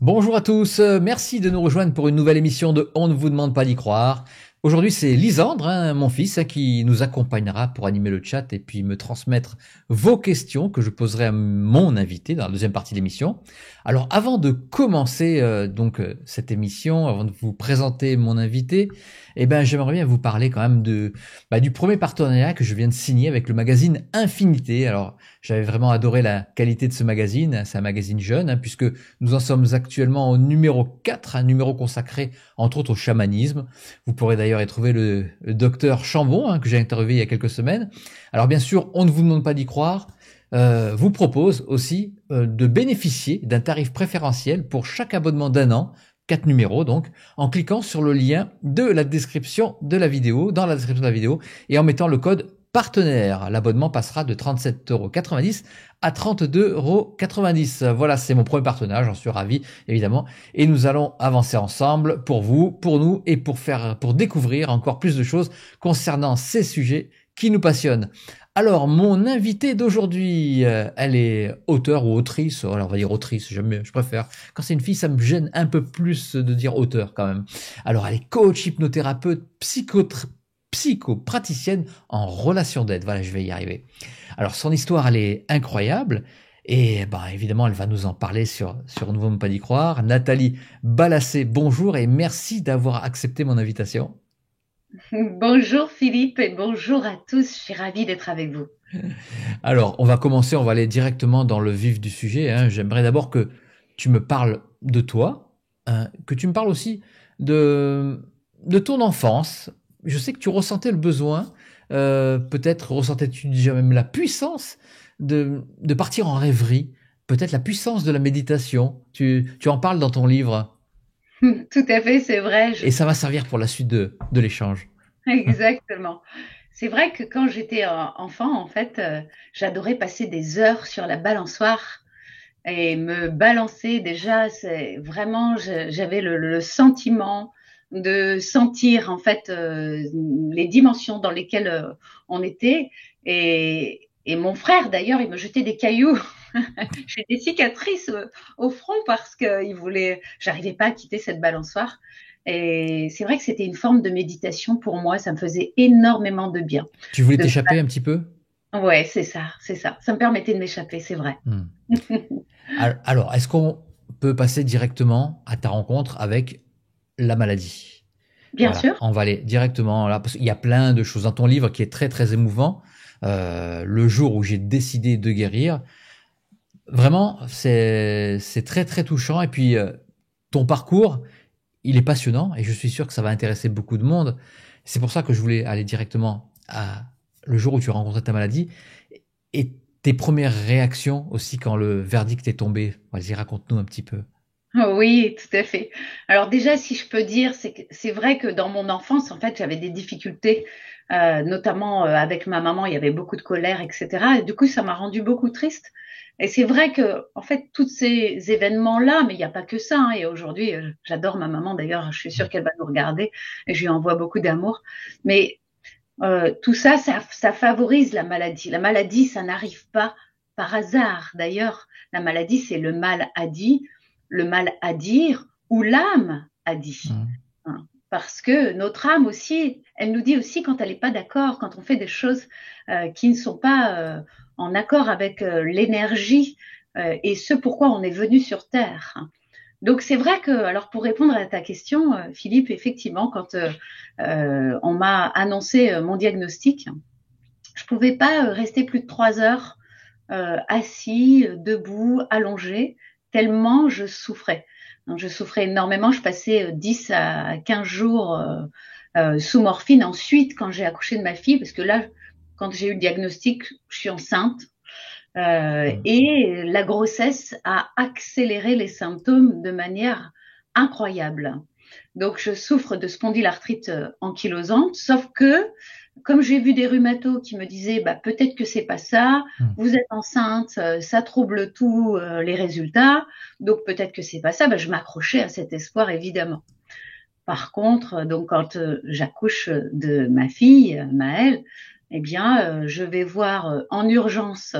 Bonjour à tous, merci de nous rejoindre pour une nouvelle émission de On ne vous demande pas d'y croire. Aujourd'hui c'est Lisandre, mon fils, qui nous accompagnera pour animer le chat et puis me transmettre vos questions que je poserai à mon invité dans la deuxième partie de l'émission. Alors avant de commencer cette émission, avant de vous présenter mon invité, j'aimerais bien vous parler quand même du premier partenariat que je viens de signer avec le magazine Infinité. Alors j'avais vraiment adoré la qualité de ce magazine, c'est un magazine jeune puisque nous en sommes actuellement au numéro 4, un numéro consacré entre autres au chamanisme. Vous pourrez d'ailleurs y trouver le docteur Chambon, que j'ai interviewé il y a quelques semaines. Alors bien sûr, on ne vous demande pas d'y croire, vous propose aussi de bénéficier d'un tarif préférentiel pour chaque abonnement d'un an, 4 numéros donc, en cliquant sur le lien de la description de la vidéo, dans la description de la vidéo, et en mettant le code partenaire. L'abonnement passera de 37,90 € à 32,90 €. Voilà, c'est mon premier partenaire, j'en suis ravi, évidemment. Et nous allons avancer ensemble pour vous, pour nous et pour découvrir encore plus de choses concernant ces sujets qui nous passionnent. Alors, mon invitée d'aujourd'hui, elle est auteure ou autrice. Alors, on va dire autrice, je préfère. Quand c'est une fille, ça me gêne un peu plus de dire auteur quand même. Alors, elle est coach, hypnothérapeute, psychopraticienne en relation d'aide. Voilà, je vais y arriver. Alors, son histoire, elle est incroyable. Et évidemment, elle va nous en parler sur Nous ne voulons pas d'y croire. Nathalie Balassé, bonjour et merci d'avoir accepté mon invitation. Bonjour Philippe et bonjour à tous, je suis ravie d'être avec vous. Alors, on va commencer, on va aller directement dans le vif du sujet. J'aimerais d'abord que tu me parles de toi, que tu me parles aussi de ton enfance. Je sais que tu ressentais le besoin, peut-être ressentais-tu déjà même la puissance de partir en rêverie, peut-être la puissance de la méditation. Tu en parles dans ton livre Tout à fait, c'est vrai, et ça va servir pour la suite de l'échange. exactement. C'est vrai que quand j'étais enfant, en fait, j'adorais passer des heures sur la balançoire et me balancer. Déjà, c'est vraiment, j'avais le sentiment de sentir en fait les dimensions dans lesquelles on était. Et mon frère, d'ailleurs, il me jetait des cailloux. J'ai des cicatrices au front parce que j'arrivais pas à quitter cette balançoire. Et c'est vrai que c'était une forme de méditation pour moi. Ça me faisait énormément de bien. Tu voulais De... t'échapper un petit peu? Ouais, c'est ça, c'est ça. Ça me permettait de m'échapper, c'est vrai. Hmm. Alors, est-ce qu'on peut passer directement à ta rencontre avec la maladie? Bien Voilà, sûr. on va aller directement là, parce qu'il y a plein de choses dans ton livre qui est très très émouvant. Le jour où j'ai décidé de guérir, vraiment, c'est très très touchant. Et puis, ton parcours, il est passionnant et je suis sûr que ça va intéresser beaucoup de monde. C'est pour ça que je voulais aller directement à le jour où tu as rencontré ta maladie et tes premières réactions aussi quand le verdict est tombé. Vas-y, raconte-nous un petit peu. Oui, tout à fait. Alors déjà, si je peux dire, c'est vrai que dans mon enfance, en fait, j'avais des difficultés, notamment avec ma maman, il y avait beaucoup de colère, etc. Et du coup, ça m'a rendu beaucoup triste. Et c'est vrai que, en fait, tous ces événements-là, mais il n'y a pas que ça, et aujourd'hui, j'adore ma maman, d'ailleurs, je suis sûre qu'elle va nous regarder, et je lui envoie beaucoup d'amour. Mais tout ça, ça favorise la maladie. La maladie, ça n'arrive pas par hasard. D'ailleurs, la maladie, c'est le mal à dit, le mal à dire ou l'âme a dit. Mmh. Hein. Parce que notre âme aussi, elle nous dit aussi quand elle n'est pas d'accord, quand on fait des choses qui ne sont pas en accord avec l'énergie et ce pourquoi on est venu sur Terre. Donc c'est vrai que, alors pour répondre à ta question, Philippe, effectivement, quand on m'a annoncé mon diagnostic, je pouvais pas rester plus de 3 heures assis, debout, allongé, tellement je souffrais. Donc, je souffrais énormément. Je passais 10 à 15 jours sous morphine. Ensuite, quand j'ai accouché de ma fille, parce que là, quand j'ai eu le diagnostic, je suis enceinte. Mmh. Et la grossesse a accéléré les symptômes de manière incroyable. Donc, je souffre de spondylarthrite ankylosante, sauf que, comme j'ai vu des rhumatos qui me disaient, bah, peut-être que c'est pas ça, Mmh. vous êtes enceinte, ça trouble tous les résultats, donc peut-être que c'est pas ça, bah, je m'accrochais à cet espoir, évidemment. Par contre, donc, quand j'accouche de ma fille, Maëlle, eh bien, je vais voir en urgence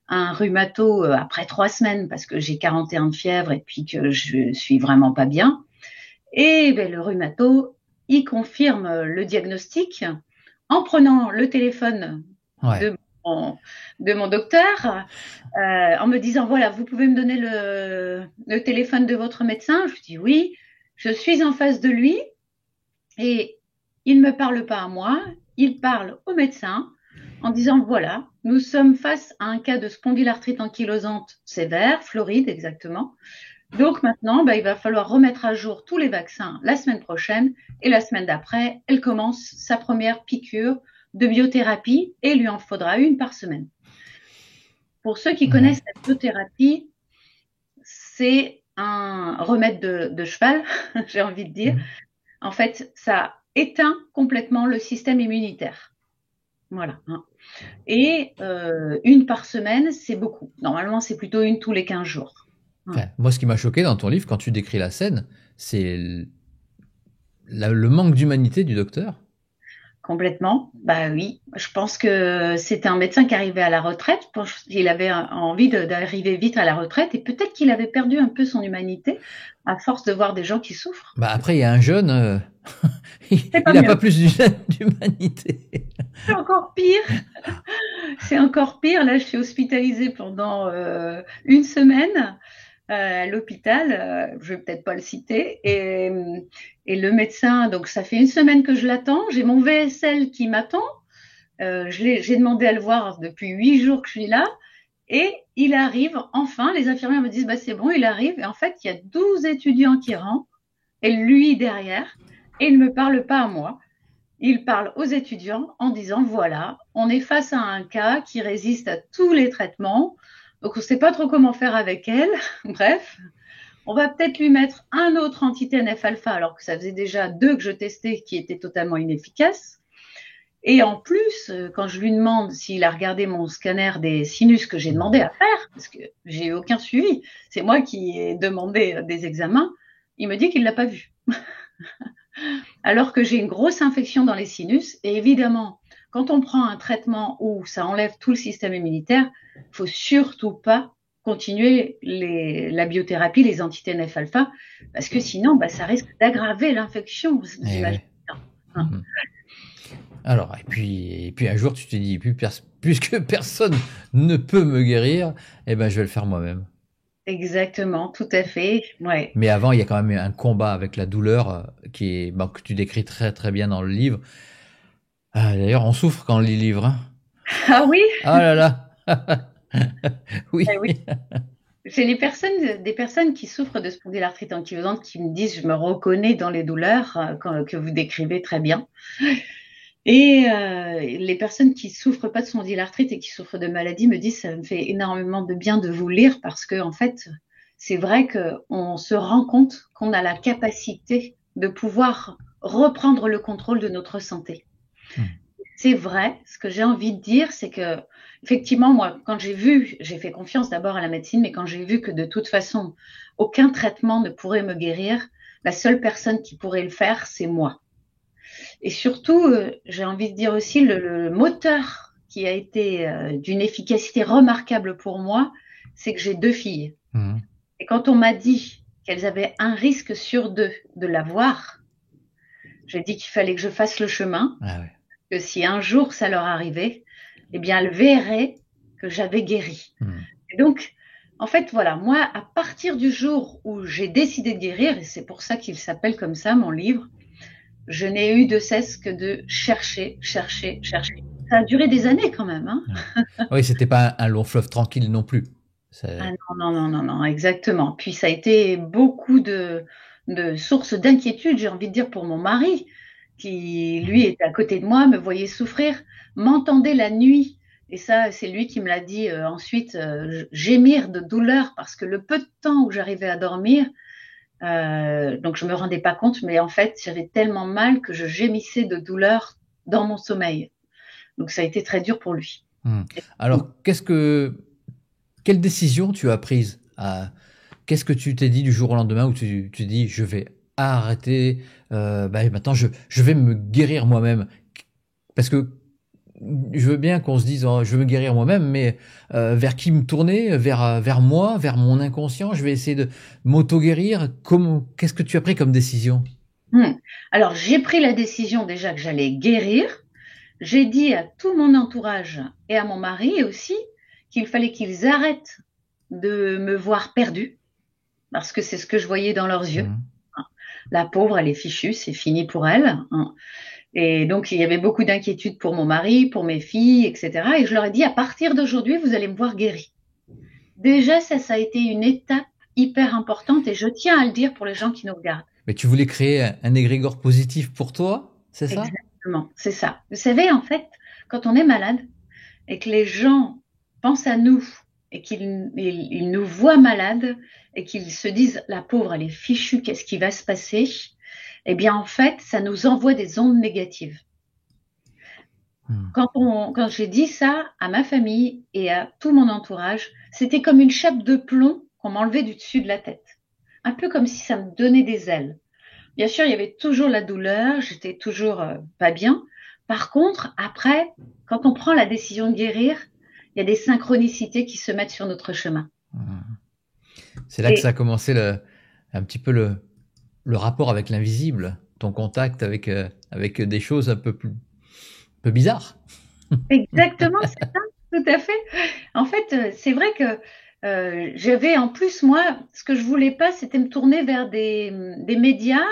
un rhumato après 3 semaines parce que j'ai 41 de fièvre et puis que je suis vraiment pas bien. Et ben, le rhumato, il confirme le diagnostic en prenant le téléphone Ouais. de de mon docteur, en me disant, voilà, vous pouvez me donner le téléphone de votre médecin. Je dis oui, je suis en face de lui et il ne me parle pas à moi, il parle au médecin en disant, voilà, nous sommes face à un cas de spondylarthrite ankylosante sévère, Floride exactement. Donc maintenant, il va falloir remettre à jour tous les vaccins la semaine prochaine et la semaine d'après, elle commence sa première piqûre de biothérapie et il lui en faudra une par semaine. Pour ceux qui connaissent la biothérapie, c'est un remède de cheval, j'ai envie de dire. En fait, ça éteint complètement le système immunitaire. Voilà. Et une par semaine, c'est beaucoup. Normalement, c'est plutôt une tous les 15 jours. Enfin, moi, ce qui m'a choqué dans ton livre, quand tu décris la scène, c'est le manque d'humanité du docteur. Complètement. Bah oui, je pense que c'était un médecin qui arrivait à la retraite. Il avait envie d'arriver vite à la retraite et peut-être qu'il avait perdu un peu son humanité à force de voir des gens qui souffrent. Bah après, il y a un jeune, il n'a pas plus d'humanité. C'est encore pire. C'est encore pire. Là, je suis hospitalisée pendant une semaine à l'hôpital. Je vais peut-être pas le citer. Et le médecin, donc ça fait une semaine que je l'attends. J'ai mon VSL qui m'attend. J'ai demandé à le voir depuis 8 jours que je suis là. Et il arrive, enfin, les infirmières me disent, bah, c'est bon, il arrive. Et en fait, il y a 12 étudiants qui rentrent et lui derrière. Et il ne me parle pas à moi. Il parle aux étudiants en disant, voilà, on est face à un cas qui résiste à tous les traitements. Donc, on ne sait pas trop comment faire avec elle. Bref, on va peut-être lui mettre un autre anti-TNF-alpha, alors que ça faisait déjà 2 que je testais qui étaient totalement inefficaces. Et en plus, quand je lui demande s'il a regardé mon scanner des sinus que j'ai demandé à faire, parce que j'ai eu aucun suivi, c'est moi qui ai demandé des examens, il me dit qu'il ne l'a pas vu. Alors que j'ai une grosse infection dans les sinus. Et évidemment, quand on prend un traitement où ça enlève tout le système immunitaire, il ne faut surtout pas continuer la biothérapie, les anti-TNF-alpha, parce que sinon, ça risque d'aggraver l'infection. Alors, et puis un jour, tu t'es dit, puisque personne ne peut me guérir, eh ben, je vais le faire moi-même. Exactement, tout à fait. Ouais. Mais avant, il y a quand même un combat avec la douleur que tu décris très très bien dans le livre. D'ailleurs, on souffre quand on lit le livre. Hein. Ah oui. Ah là là. Oui. Oui. J'ai des personnes qui souffrent de spondylarthrite ankylosante qui me disent, je me reconnais dans les douleurs que vous décrivez très bien. Et les personnes qui souffrent pas de spondylarthrite et qui souffrent de maladies me disent, ça me fait énormément de bien de vous lire parce que en fait, c'est vrai qu'on se rend compte qu'on a la capacité de pouvoir reprendre le contrôle de notre santé. C'est vrai. Ce que j'ai envie de dire, c'est que effectivement, moi, quand j'ai fait confiance d'abord à la médecine, mais quand j'ai vu que de toute façon, aucun traitement ne pourrait me guérir, la seule personne qui pourrait le faire, c'est moi. Et surtout, j'ai envie de dire aussi le moteur qui a été d'une efficacité remarquable pour moi, c'est que j'ai 2 filles. Et quand on m'a dit qu'elles avaient un risque sur 2 de l'avoir, j'ai dit qu'il fallait que je fasse le chemin, que si un jour ça leur arrivait, eh bien, elles verraient que j'avais guéri. Et donc, en fait, voilà, moi, à partir du jour où j'ai décidé de guérir, et c'est pour ça qu'il s'appelle comme ça, mon livre, je n'ai eu de cesse que de chercher. Ça a duré des années quand même. Hein. Oui, c'était pas un long fleuve tranquille non plus. Ah non, exactement. Puis ça a été beaucoup de sources d'inquiétude, j'ai envie de dire, pour mon mari, qui, lui, était à côté de moi, me voyait souffrir, m'entendait la nuit. Et ça, c'est lui qui me l'a dit ensuite, gémir de douleur, parce que le peu de temps où j'arrivais à dormir, donc je me rendais pas compte, mais en fait, j'avais tellement mal que je gémissais de douleur dans mon sommeil. Donc ça a été très dur pour lui. Alors, quelle décision tu as prise Qu'est-ce que tu t'es dit du jour au lendemain où tu dis je vais arrêter, maintenant je vais me guérir moi-même? Parce que je veux bien qu'on se dise, oh, je veux me guérir moi-même, mais vers qui me tourner? Vers moi, vers mon inconscient? Je vais essayer de m'auto-guérir. Qu'est-ce que tu as pris comme décision? Hmm. Alors, j'ai pris la décision déjà que j'allais guérir. J'ai dit à tout mon entourage et à mon mari aussi qu'il fallait qu'ils arrêtent de me voir perdue, parce que c'est ce que je voyais dans leurs yeux. Mhm. La pauvre, elle est fichue, c'est fini pour elle. Et donc, il y avait beaucoup d'inquiétudes pour mon mari, pour mes filles, etc. Et je leur ai dit, à partir d'aujourd'hui, vous allez me voir guérie. Déjà, ça a été une étape hyper importante et je tiens à le dire pour les gens qui nous regardent. Mais tu voulais créer un égrégore positif pour toi, c'est ça? Exactement, c'est ça. Vous savez, en fait, quand on est malade et que les gens pensent à nous et qu'ils nous voient malades et qu'ils se disent, la pauvre, elle est fichue, qu'est-ce qui va se passer? Eh bien, en fait, ça nous envoie des ondes négatives. Quand j'ai dit ça à ma famille et à tout mon entourage, c'était comme une chape de plomb qu'on m'enlevait du dessus de la tête. Un peu comme si ça me donnait des ailes. Bien sûr, il y avait toujours la douleur, j'étais toujours pas bien. Par contre, après, quand on prend la décision de guérir, il y a des synchronicités qui se mettent sur notre chemin. C'est là que ça a commencé un petit peu le rapport avec l'invisible, ton contact avec des choses un peu bizarres. Exactement, c'est ça, tout à fait. En fait, c'est vrai que j'avais en plus, moi, ce que je voulais pas, c'était me tourner vers des médias,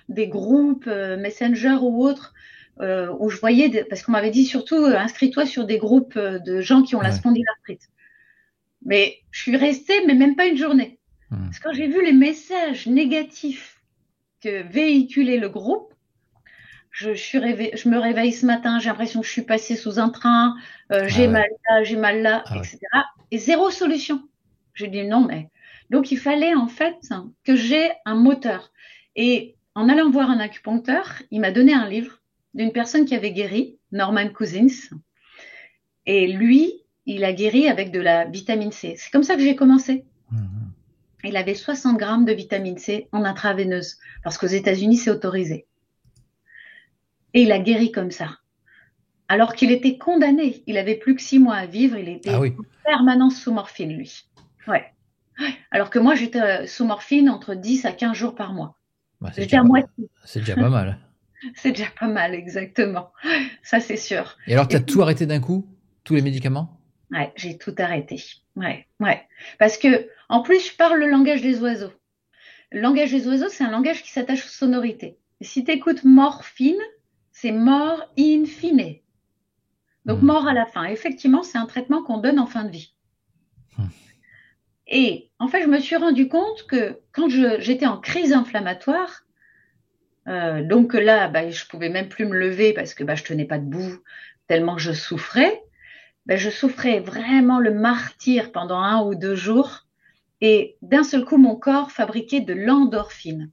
des groupes Messenger ou autres, où je voyais, parce qu'on m'avait dit surtout, inscris-toi sur des groupes de gens qui ont la spondylarthrite. Mais je suis restée, mais même pas une journée. Parce que quand j'ai vu les messages négatifs que véhiculait le groupe, je me réveille ce matin, j'ai l'impression que je suis passée sous un train, j'ai mal là, etc. Et zéro solution. J'ai dit non, mais. Donc, il fallait en fait que j'ai un moteur. Et en allant voir un acupuncteur, il m'a donné un livre d'une personne qui avait guéri, Norman Cousins. Et lui, il a guéri avec de la vitamine C. C'est comme ça que j'ai commencé. Il avait 60 grammes de vitamine C en intraveineuse, parce qu'aux États-Unis, c'est autorisé. Et il a guéri comme ça. Alors qu'il était condamné. Il avait plus que 6 mois à vivre. Il était en permanence sous morphine, lui. Ouais. Alors que moi, j'étais sous morphine entre 10 à 15 jours par mois. J'étais à moitié. C'est déjà pas mal. C'est déjà pas mal, exactement. Ça, c'est sûr. Et alors, tu as tout arrêté d'un coup? Tous les médicaments? Ouais, j'ai tout arrêté. Ouais. Parce que, en plus, je parle le langage des oiseaux. Le langage des oiseaux, c'est un langage qui s'attache aux sonorités. Et si tu écoutes morphine, c'est mort in fine. Donc, mort à la fin. Effectivement, c'est un traitement qu'on donne en fin de vie. Et en fait, je me suis rendu compte que quand j'étais en crise inflammatoire, donc là, je pouvais même plus me lever parce que je tenais pas debout tellement que je souffrais. Je souffrais vraiment le martyre pendant 1 ou 2 jours. Et d'un seul coup, mon corps fabriquait de l'endorphine.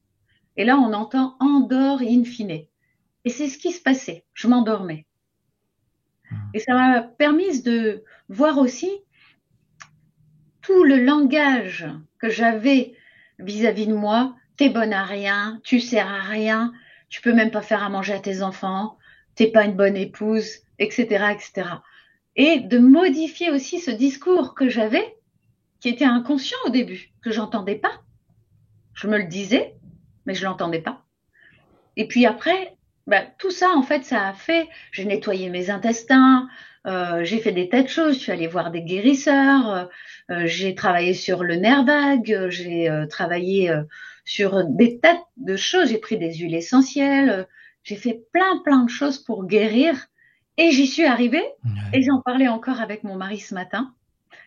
Et là, on entend endort in fine. Et c'est ce qui se passait. Je m'endormais. Et ça m'a permis de voir aussi tout le langage que j'avais vis-à-vis de moi. T'es bonne à rien, tu sers à rien, tu peux même pas faire à manger à tes enfants, t'es pas une bonne épouse, etc., etc. Et de modifier aussi ce discours que j'avais, qui était inconscient au début, que j'entendais pas. Je me le disais, mais je l'entendais pas. Et puis après, tout ça, en fait, ça a fait, j'ai nettoyé mes intestins, j'ai fait des tas de choses, je suis allée voir des guérisseurs, j'ai travaillé sur le nerf vague, j'ai travaillé sur des tas de choses, j'ai pris des huiles essentielles, j'ai fait plein de choses pour guérir et j'y suis arrivée et j'en parlais encore avec mon mari ce matin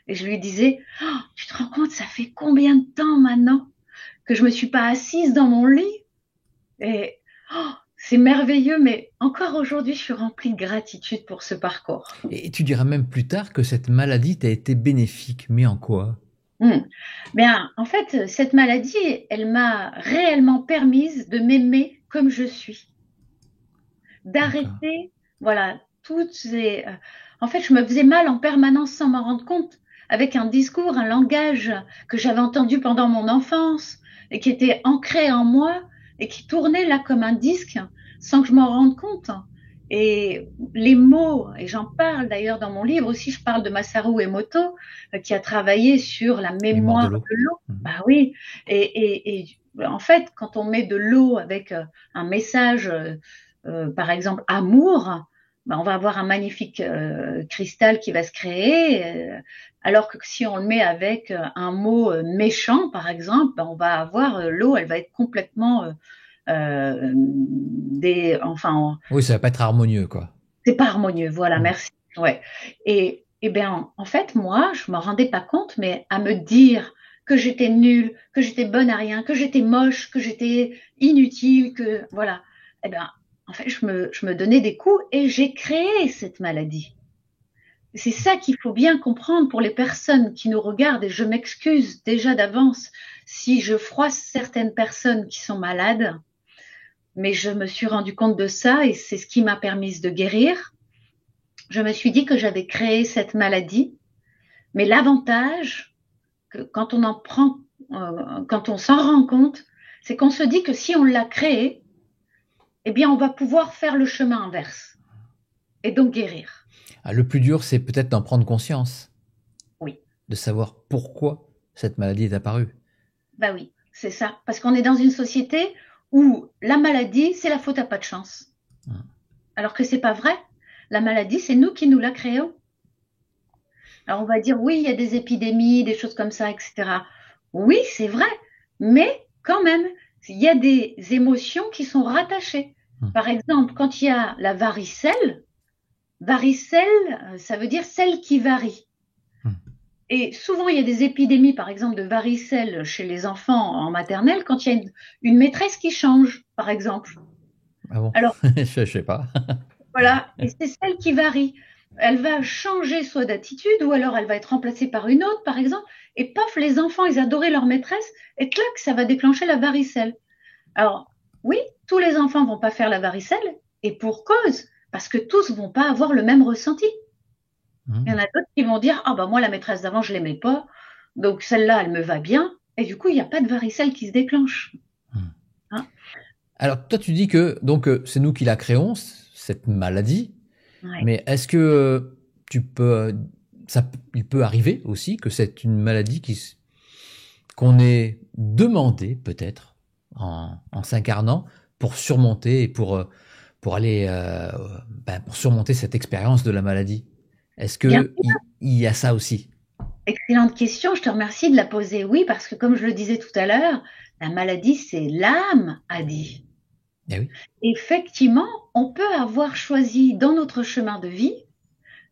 et je lui disais, oh, tu te rends compte, ça fait combien de temps maintenant que je me suis pas assise dans mon lit et c'est merveilleux, mais encore aujourd'hui, je suis remplie de gratitude pour ce parcours. Et tu diras même plus tard que cette maladie t'a été bénéfique, mais en quoi? Bien, en fait, cette maladie, elle m'a réellement permise de m'aimer comme je suis. D'arrêter, toutes ces... En fait, je me faisais mal en permanence sans m'en rendre compte, avec un discours, un langage que j'avais entendu pendant mon enfance et qui était ancré en moi, et qui tournait là comme un disque sans que je m'en rende compte. Et les mots, et j'en parle d'ailleurs dans mon livre aussi, je parle de Masaru Emoto, qui a travaillé sur la Mémoire de mémoire l'eau. de l'eau. Mhm. Bah oui, en fait, quand on met de l'eau avec un message, par exemple amour, bah, on va avoir un magnifique cristal qui va se créer. Alors que si on le met avec un mot méchant, par exemple, bah, on va avoir l'eau, elle va être complètement enfin, Oui, ça va pas être harmonieux, quoi. c'est pas harmonieux. Voilà, Mhm. merci. Ouais. Et bien, en fait, moi, je me rendais pas compte, mais à me dire que j'étais nulle, que j'étais bonne à rien, que j'étais moche, que j'étais inutile, que voilà. Eh bien, en fait, je me donnais des coups et j'ai créé cette maladie. C'est ça qu'il faut bien comprendre pour les personnes qui nous regardent, et je m'excuse déjà d'avance si je froisse certaines personnes qui sont malades, mais je me suis rendu compte de ça et c'est ce qui m'a permis de guérir. Je me suis dit que j'avais créé cette maladie, mais l'avantage, que quand on en prend, quand on s'en rend compte, c'est qu'on se dit que si on l'a créée, eh bien, on va pouvoir faire le chemin inverse et donc guérir. Ah, le plus dur, c'est peut-être d'en prendre conscience, Oui, de savoir pourquoi cette maladie est apparue. bah oui, c'est ça. Parce qu'on est dans une société où la maladie, c'est la faute à pas de chance. Mhm. Alors que c'est pas vrai. La maladie, c'est nous qui nous la créons. Alors on va dire oui, il y a des épidémies, des choses comme ça, etc. Oui, c'est vrai, mais quand même, il y a des émotions qui sont rattachées. Mhm. Par exemple, quand il y a la varicelle, varicelle, ça veut dire celle qui varie. Mhm. Et souvent, il y a des épidémies, par exemple, de varicelle chez les enfants en maternelle, quand il y a une maîtresse qui change, par exemple. Ah bon? Alors, Je sais pas. voilà, et c'est celle qui varie. Elle va changer soit d'attitude ou alors elle va être remplacée par une autre, par exemple. Et paf, les enfants, ils adoraient leur maîtresse et clac, ça va déclencher la varicelle. Alors, oui, tous les enfants vont pas faire la varicelle et pour cause, parce que tous vont pas avoir le même ressenti. Il y en Mhm. a d'autres qui vont dire, ah bah moi, la maîtresse d'avant, je l'aimais pas, donc celle-là, elle me va bien. Et du coup, il n'y a pas de varicelle qui se déclenche. Mhm. Hein. Alors, toi, tu dis que donc c'est nous qui la créons, cette maladie, Ouais. mais est-ce que tu peux, il peut arriver aussi que c'est une maladie qu'on ait demandé peut-être en s'incarnant pour surmonter et pour aller pour surmonter cette expérience de la maladie. Est-ce Bien. que il y a ça aussi? Excellente question, je te remercie de la poser. Oui, parce que comme je le disais tout à l'heure, la maladie, c'est l'âme, a dit. Eh oui. Effectivement, on peut avoir choisi dans notre chemin de vie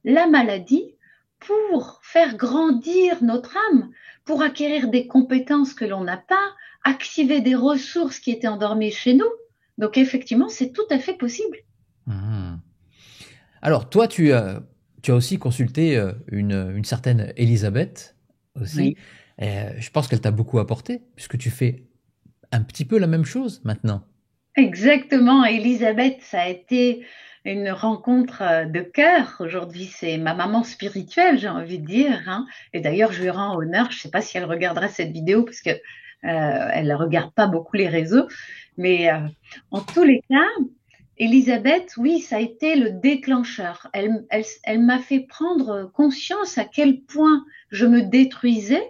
la maladie pour faire grandir notre âme, pour acquérir des compétences que l'on n'a pas, activer des ressources qui étaient endormies chez nous. Donc effectivement, c'est tout à fait possible. Mhm. Alors, toi, tu as aussi consulté une certaine Elisabeth aussi. Oui. Je pense qu'elle t'a beaucoup apporté, puisque tu fais un petit peu la même chose maintenant. Exactement, Elisabeth, ça a été une rencontre de cœur. Aujourd'hui, c'est ma maman spirituelle, j'ai envie de dire, hein. Et d'ailleurs, je lui rends honneur. Je ne sais pas si elle regardera cette vidéo parce que elle ne regarde pas beaucoup les réseaux. Mais en tous les cas, Elisabeth, oui, ça a été le déclencheur. Elle m'a fait prendre conscience à quel point je me détruisais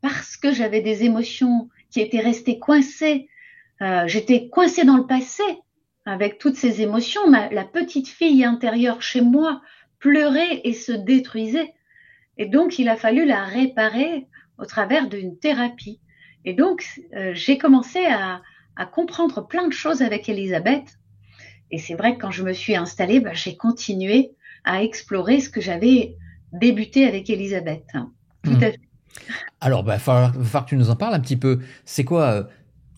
parce que j'avais des émotions qui étaient restées coincées. J'étais coincée dans le passé avec toutes ces émotions. La petite fille intérieure chez moi pleurait et se détruisait. Et donc, il a fallu la réparer au travers d'une thérapie. Et donc, j'ai commencé à comprendre plein de choses avec Elisabeth. Et c'est vrai que quand je me suis installée, bah, j'ai continué à explorer ce que j'avais débuté avec Elisabeth. Tout Hmm. à fait. Alors, va falloir que tu nous en parles un petit peu. C'est quoi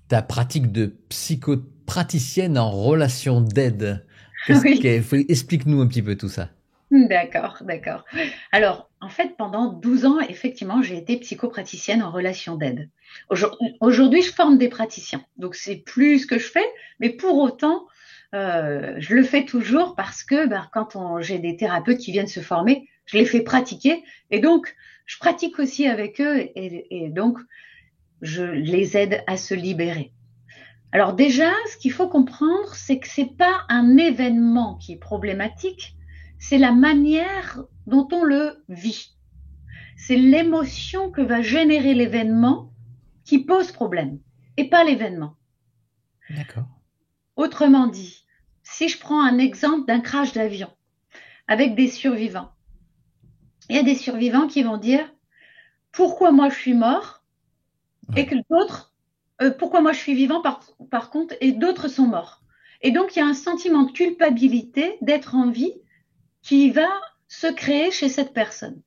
ta pratique de psychopraticienne en relation d'aide? Oui. Explique-nous un petit peu tout ça. D'accord, d'accord. Alors, en fait, pendant 12 ans, effectivement, j'ai été psychopraticienne en relation d'aide. Aujourd'hui, je forme des praticiens, donc c'est plus ce que je fais, mais pour autant, je le fais toujours parce que ben, j'ai des thérapeutes qui viennent se former, je les fais pratiquer, et donc je pratique aussi avec eux, et donc je les aide à se libérer. Alors déjà, ce qu'il faut comprendre, c'est que c'est pas un événement qui est problématique, c'est la manière dont on le vit. C'est l'émotion que va générer l'événement qui pose problème, et pas l'événement. D'accord. Autrement dit, si je prends un exemple d'un crash d'avion avec des survivants, il y a des survivants qui vont dire pourquoi moi je suis mort et que d'autres, pourquoi moi je suis vivant par contre et d'autres sont morts. Et donc il y a un sentiment de culpabilité d'être en vie qui va se créer chez cette personne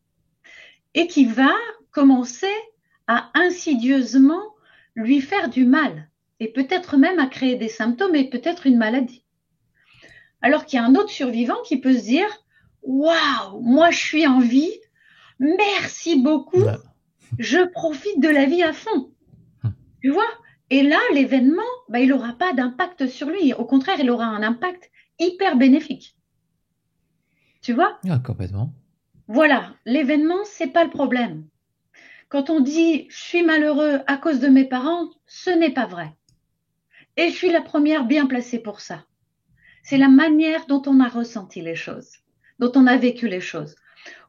et qui va commencer à insidieusement lui faire du mal et peut-être même à créer des symptômes et peut-être une maladie. Alors qu'il y a un autre survivant qui peut se dire waouh, moi je suis en vie, merci beaucoup, je profite de la vie à fond. Tu vois? Et là, l'événement, il n'aura pas d'impact sur lui. Au contraire, il aura un impact hyper bénéfique. Tu vois? Ah, complètement. Voilà, l'événement, c'est pas le problème. Quand on dit je suis malheureux à cause de mes parents, ce n'est pas vrai. Et je suis la première bien placée pour ça. C'est la manière dont on a ressenti les choses, dont on a vécu les choses.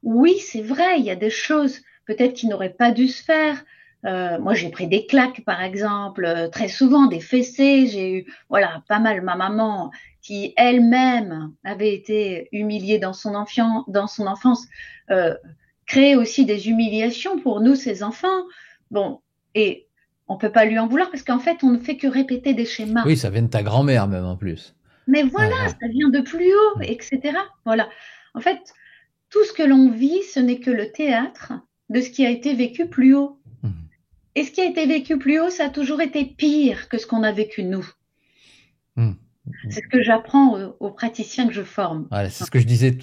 Oui, c'est vrai, il y a des choses peut-être qui n'auraient pas dû se faire. Moi, j'ai pris des claques, par exemple, très souvent, des fessées. J'ai eu, voilà, pas mal ma maman qui elle-même avait été humiliée dans son enfance, créait aussi des humiliations pour nous, ses enfants. Bon, et on peut pas lui en vouloir parce qu'en fait, on ne fait que répéter des schémas. Oui, ça vient de ta grand-mère même en plus. Mais voilà, ça vient de plus haut, etc. Voilà. En fait, tout ce que l'on vit, ce n'est que le théâtre de ce qui a été vécu plus haut. Et ce qui a été vécu plus haut, ça a toujours été pire que ce qu'on a vécu nous. C'est ce que j'apprends aux praticiens que je forme. Voilà, c'est ce que je disais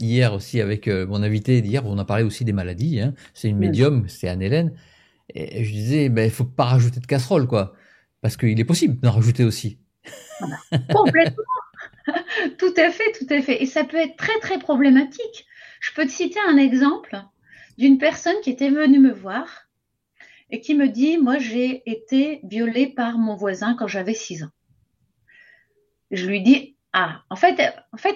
hier aussi avec mon invité d'hier. On a parlé aussi des maladies. Hein. C'est une médium, c'est Anne-Hélène. Et je disais, il faut pas rajouter de casserole, quoi. Parce qu'il est possible d'en rajouter aussi. Voilà. Complètement. Tout à fait, tout à fait. Et ça peut être très, très problématique. Je peux te citer un exemple d'une personne qui était venue me voir et qui me dit, moi, j'ai été violée par mon voisin quand j'avais 6 ans. Je lui dis, en fait,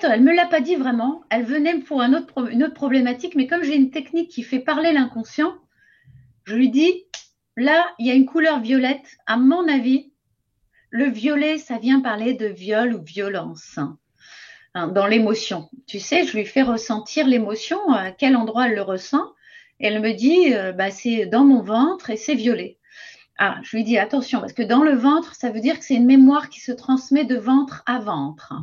elle me l'a pas dit vraiment. Elle venait pour une autre problématique, mais comme j'ai une technique qui fait parler l'inconscient, je lui dis, là, il y a une couleur violette. À mon avis, le violet, ça vient parler de viol ou violence dans l'émotion. Tu sais, je lui fais ressentir l'émotion, à quel endroit elle le ressent. Et elle me dit, c'est dans mon ventre et c'est violet. Je lui dis attention, parce que dans le ventre, ça veut dire que c'est une mémoire qui se transmet de ventre à ventre.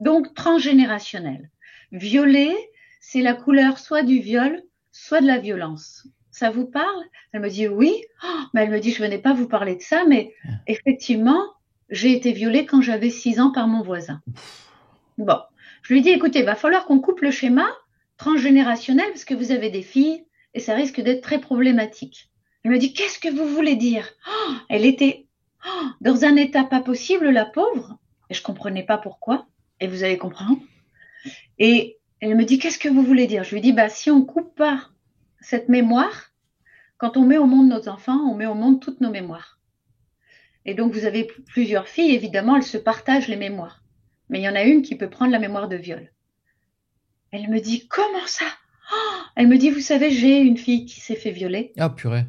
Donc, transgénérationnel. Violet, c'est la couleur soit du viol, soit de la violence. Ça vous parle? Elle me dit oui. Mais elle me dit, je venais pas vous parler de ça, mais effectivement, j'ai été violée quand j'avais 6 ans par mon voisin. Bon, je lui dis, écoutez, il va falloir qu'on coupe le schéma transgénérationnel parce que vous avez des filles et ça risque d'être très problématique. Elle me dit, qu'est-ce que vous voulez dire? Elle était dans un état pas possible, la pauvre, et je comprenais pas pourquoi, et vous allez comprendre. Et elle me dit, qu'est-ce que vous voulez dire? Je lui dis, si on coupe pas cette mémoire, quand on met au monde nos enfants, on met au monde toutes nos mémoires. Et donc, vous avez plusieurs filles, évidemment, elles se partagent les mémoires. Mais il y en a une qui peut prendre la mémoire de viol. Elle me dit, comment ça? Elle me dit, vous savez, j'ai une fille qui s'est fait violer. Ah, purée.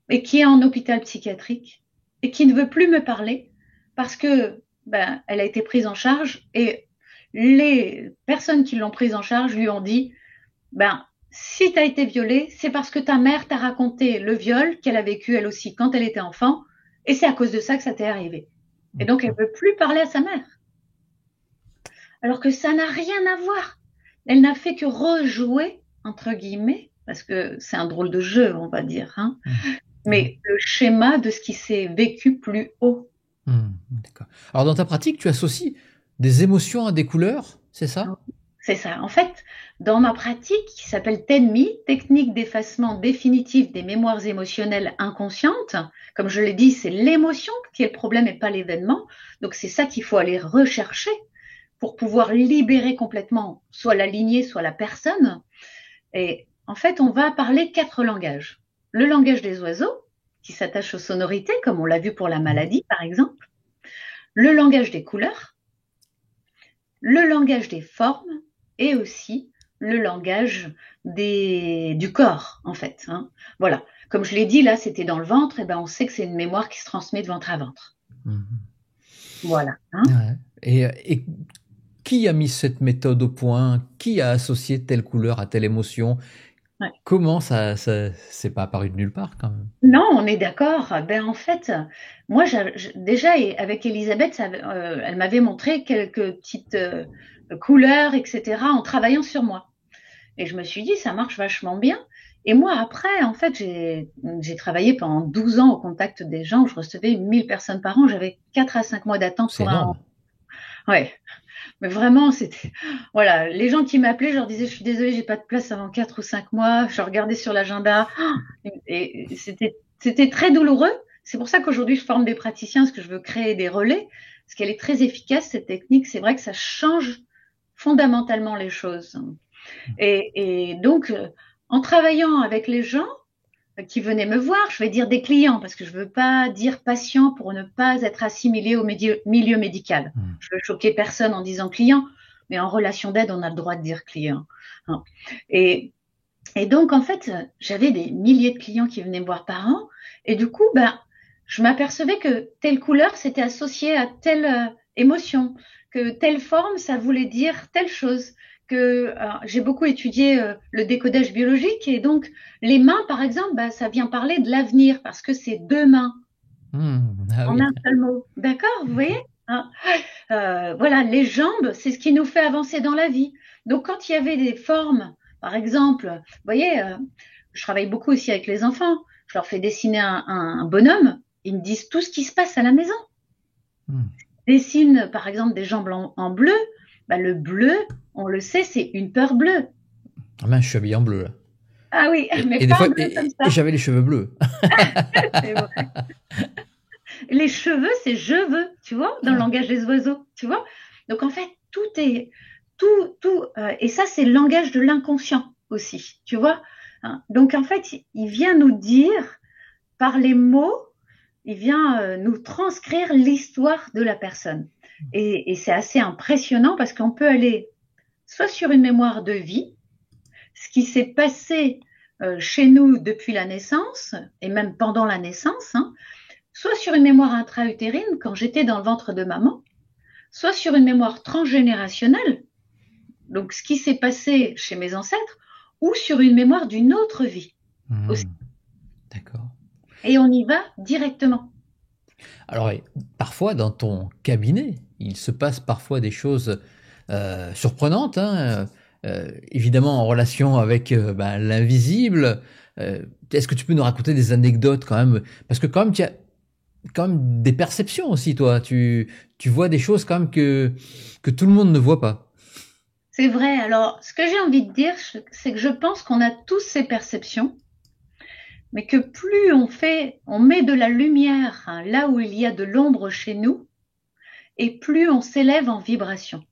Et qui est en hôpital psychiatrique et qui ne veut plus me parler parce que elle a été prise en charge et les personnes qui l'ont prise en charge lui ont dit si tu as été violée, c'est parce que ta mère t'a raconté le viol qu'elle a vécu elle aussi quand elle était enfant et c'est à cause de ça que ça t'est arrivé. Et donc elle ne veut plus parler à sa mère. Alors que ça n'a rien à voir. Elle n'a fait que rejouer, entre guillemets, parce que c'est un drôle de jeu, on va dire, hein. Mais le schéma de ce qui s'est vécu plus haut. D'accord. Alors, dans ta pratique, tu associes des émotions à des couleurs, c'est ça? C'est ça. En fait, dans ma pratique, qui s'appelle TENMI, technique d'effacement définitif des mémoires émotionnelles inconscientes, comme je l'ai dit, c'est l'émotion qui est le problème et pas l'événement. Donc, c'est ça qu'il faut aller rechercher pour pouvoir libérer complètement soit la lignée, soit la personne. Et en fait, on va parler 4 langages. Le langage des oiseaux, qui s'attache aux sonorités, comme on l'a vu pour la maladie, par exemple. le langage des couleurs, le langage des formes et aussi le langage du corps, en fait. Hein. Voilà. Comme je l'ai dit, là, c'était dans le ventre, et ben on sait que c'est une mémoire qui se transmet de ventre à ventre. Voilà. Hein. Ouais. Et qui a mis cette méthode au point? Qui a associé telle couleur à telle émotion? Ouais. Comment ça c'est pas apparu de nulle part quand même? Non, on est d'accord. Ben en fait, moi déjà avec Elisabeth, elle m'avait montré quelques petites couleurs, etc. en travaillant sur moi. Et je me suis dit, ça marche vachement bien. Et moi, après, en fait, j'ai travaillé pendant 12 ans au contact des gens. Je recevais 1000 personnes par an. J'avais 4 à 5 mois d'attente C'est pour un... énorme. Ouais. Mais vraiment, c'était... Voilà, les gens qui m'appelaient, je leur disais, je suis désolée, j'ai pas de place avant 4 ou 5 mois. Je regardais sur l'agenda. Et c'était très douloureux. C'est pour ça qu'aujourd'hui, je forme des praticiens, parce que je veux créer des relais. Parce qu'elle est très efficace, cette technique. C'est vrai que ça change fondamentalement les choses. Et donc, en travaillant avec les gens qui venaient me voir, je vais dire des clients, parce que je ne veux pas dire patient pour ne pas être assimilé au milieu médical. Je ne veux choquer personne en disant client, mais en relation d'aide, on a le droit de dire client. Et donc, en fait, j'avais des milliers de clients qui venaient me voir par an, et du coup, je m'apercevais que telle couleur, c'était associé à telle émotion, que telle forme, ça voulait dire telle chose. Que j'ai beaucoup étudié le décodage biologique et donc les mains, par exemple, ça vient parler de l'avenir parce que c'est deux mains en un seul mot. D'accord, vous voyez hein voilà, les jambes, c'est ce qui nous fait avancer dans la vie. Donc quand il y avait des formes, par exemple, vous voyez, je travaille beaucoup aussi avec les enfants, je leur fais dessiner un bonhomme, ils me disent tout ce qui se passe à la maison. Dessine par exemple des jambes en bleu, le bleu, on le sait, c'est une peur bleue. Ah ben, je suis habillé en bleu là. Ah oui, mais et pas des fois, en bleu comme ça. Et j'avais les cheveux bleus. C'est vrai. Les cheveux, c'est je veux, tu vois, dans le langage des oiseaux, tu vois. Donc en fait, et ça c'est le langage de l'inconscient aussi, tu vois. Donc en fait, il vient nous dire par les mots, il vient nous transcrire l'histoire de la personne. Et c'est assez impressionnant parce qu'on peut aller soit sur une mémoire de vie, ce qui s'est passé chez nous depuis la naissance et même pendant la naissance, soit sur une mémoire intra-utérine quand j'étais dans le ventre de maman, soit sur une mémoire transgénérationnelle, donc ce qui s'est passé chez mes ancêtres, ou sur une mémoire d'une autre vie aussi. D'accord. Et on y va directement. Alors, parfois, dans ton cabinet, il se passe parfois des choses surprenantes, évidemment en relation avec l'invisible. Est-ce que tu peux nous raconter des anecdotes quand même? Parce que quand même, tu as quand même des perceptions aussi, toi. Tu vois des choses quand même que tout le monde ne voit pas. C'est vrai. Alors, ce que j'ai envie de dire, c'est que je pense qu'on a tous ces perceptions, mais que plus on met de la lumière là où il y a de l'ombre chez nous, et plus on s'élève en vibration.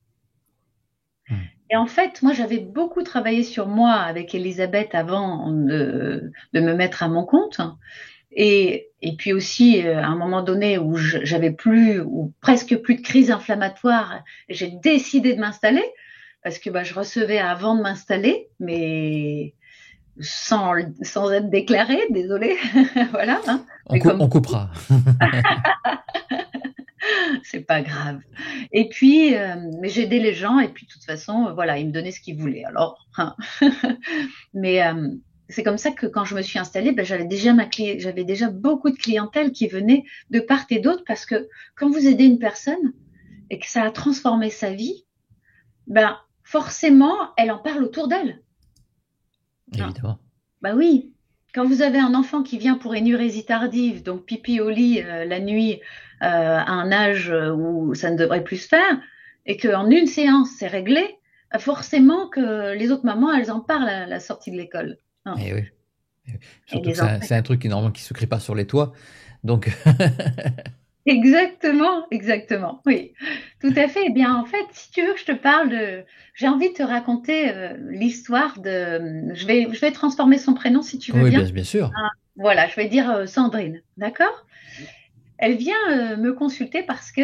Et en fait, moi, j'avais beaucoup travaillé sur moi avec Elisabeth avant de me mettre à mon compte. Et puis aussi, à un moment donné où j'avais plus, ou presque plus de crise inflammatoire, j'ai décidé de m'installer parce que je recevais avant de m'installer, mais sans être déclarée, désolée. Voilà. On coupera. C'est pas grave. Et puis, mais j'aidais les gens et puis de toute façon, voilà, ils me donnaient ce qu'ils voulaient. Alors, mais c'est comme ça que quand je me suis installée, j'avais déjà beaucoup de clientèle qui venait de part et d'autre parce que quand vous aidez une personne et que ça a transformé sa vie, forcément, elle en parle autour d'elle. Évidemment. Oui. Quand vous avez un enfant qui vient pour énurésie tardive, donc pipi au lit la nuit à un âge où ça ne devrait plus se faire, et qu'en une séance c'est réglé, forcément que les autres mamans elles en parlent à la sortie de l'école. Et oui. Surtout que c'est un truc qui normalement qui se crée pas sur les toits, donc. Exactement, oui, tout à fait. Eh bien, en fait, si tu veux que je te parle j'ai envie de te raconter l'histoire de. Je vais transformer son prénom si tu veux bien. Oui, bien sûr. Voilà, je vais dire Sandrine, d'accord? Elle vient me consulter parce que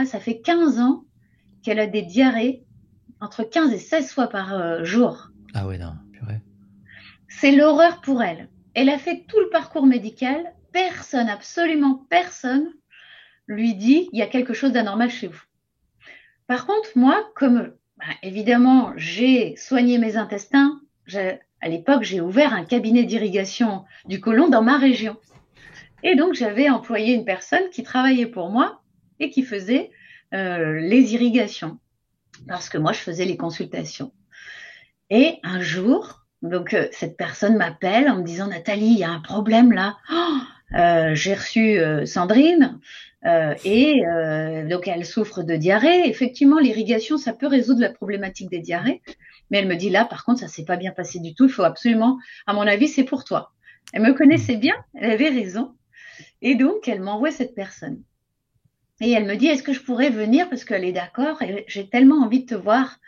ça fait 15 ans qu'elle a des diarrhées entre 15 et 16 fois par jour. Ah ouais, non, purée. C'est l'horreur pour elle. Elle a fait tout le parcours médical. Personne, absolument personne, lui dit il y a quelque chose d'anormal chez vous. Par contre, moi, comme évidemment j'ai soigné mes intestins, à l'époque j'ai ouvert un cabinet d'irrigation du côlon dans ma région. Et donc j'avais employé une personne qui travaillait pour moi et qui faisait les irrigations, parce que moi je faisais les consultations. Et un jour, donc cette personne m'appelle en me disant Nathalie, il y a un problème là. J'ai reçu Sandrine et donc elle souffre de diarrhée. Effectivement, l'irrigation, ça peut résoudre la problématique des diarrhées. Mais elle me dit là, par contre, ça s'est pas bien passé du tout. Il faut absolument, à mon avis, c'est pour toi. Elle me connaissait bien, elle avait raison. Et donc, elle m'envoie cette personne. Et elle me dit, est-ce que je pourrais venir parce qu'elle est d'accord et j'ai tellement envie de te voir,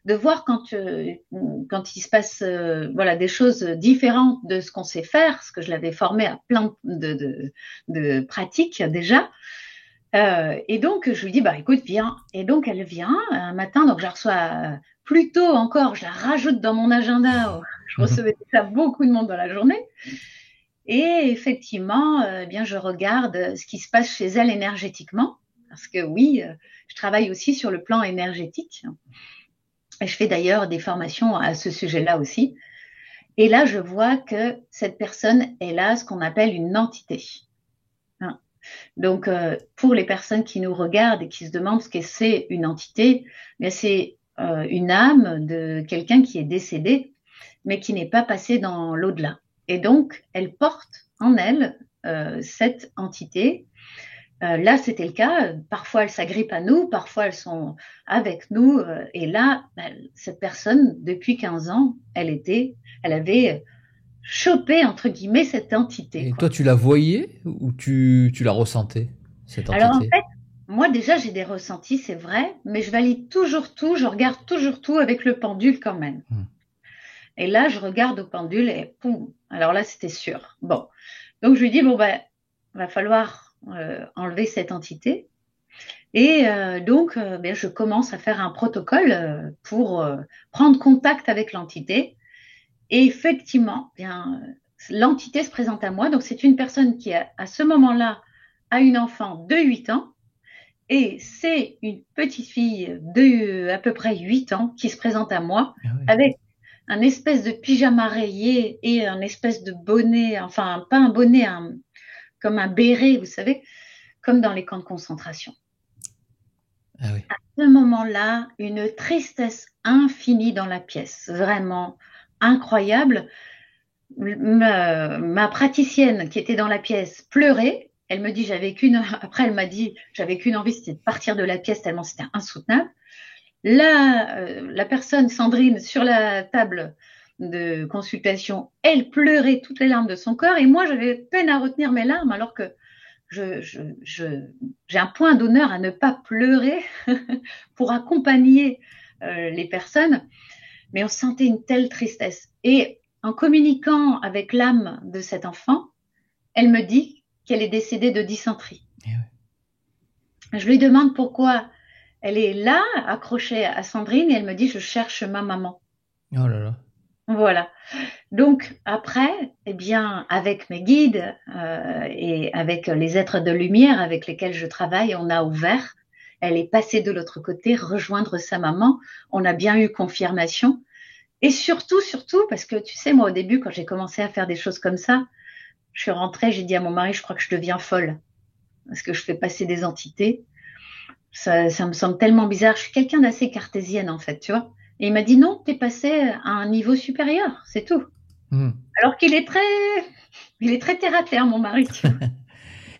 de voir quand il se passe voilà, des choses différentes de ce qu'on sait faire, parce que je l'avais formée à plein de pratiques déjà. Et donc, je lui dis, bah écoute, viens. Et donc, elle vient un matin, donc je la reçois plus tôt encore, je la rajoute dans mon agenda. Je recevais déjà beaucoup de monde dans la journée. Et effectivement, bien, je regarde ce qui se passe chez elle énergétiquement, parce que oui, je travaille aussi sur le plan énergétique. Et je fais d'ailleurs des formations à ce sujet-là aussi. Et là, je vois que cette personne, elle a ce qu'on appelle une entité. Hein. Donc, pour les personnes qui nous regardent et qui se demandent ce que c'est une entité, bien c'est une âme de quelqu'un qui est décédé, mais qui n'est pas passé dans l'au-delà. Et donc, elle porte en elle cette entité. Là, c'était le cas. Parfois, elles s'agrippent à nous, parfois, elles sont avec nous. Et là, cette personne, depuis 15 ans, elle avait chopé, entre guillemets, cette entité. Et Quoi. toi, tu la voyais ou tu la ressentais, cette Alors, en entité? fait, moi, déjà, j'ai des ressentis, c'est vrai, mais je valide toujours tout, je regarde toujours tout avec le pendule quand même. Et là, je regarde au pendule et poum, alors là, c'était sûr. Bon, donc je lui dis, bon, ben, va falloir enlever cette entité. Et donc, ben, je commence à faire un protocole pour prendre contact avec l'entité. Et effectivement, bien, l'entité se présente à moi. Donc, c'est une personne qui, à ce moment-là, a une enfant de 8 ans. Et c'est une petite fille de à peu près 8 ans qui se présente à moi Ah ouais. avec un espèce de pyjama rayé et un espèce de bonnet, enfin, pas un bonnet, comme un béret, vous savez, comme dans les camps de concentration. Ah oui. À ce moment-là, une tristesse infinie dans la pièce, vraiment incroyable. Ma praticienne qui était dans la pièce pleurait. Elle me dit, après elle m'a dit, j'avais qu'une envie, c'était de partir de la pièce tellement c'était insoutenable. La personne, Sandrine, sur la table de consultation, elle pleurait toutes les larmes de son corps et moi j'avais peine à retenir mes larmes alors que j'ai un point d'honneur à ne pas pleurer pour accompagner les personnes, mais on sentait une telle tristesse. Et en communiquant avec l'âme de cet enfant, elle me dit qu'elle est décédée de dysenterie. Ouais. Je lui demande pourquoi elle est là, accrochée à Sandrine, et elle me dit, je cherche ma maman. Oh là là. Voilà. Donc après, eh bien, avec mes guides et avec les êtres de lumière avec lesquels je travaille, on a ouvert. Elle est passée de l'autre côté, rejoindre sa maman. On a bien eu confirmation. Et surtout, parce que tu sais, moi au début, quand j'ai commencé à faire des choses comme ça, je suis rentrée, j'ai dit à mon mari, je crois que je deviens folle parce que je fais passer des entités. Ça me semble tellement bizarre. Je suis quelqu'un d'assez cartésienne en fait, tu vois. Et il m'a dit non, t'es passé à un niveau supérieur, c'est tout. Alors qu'il est très terre à terre, mon mari.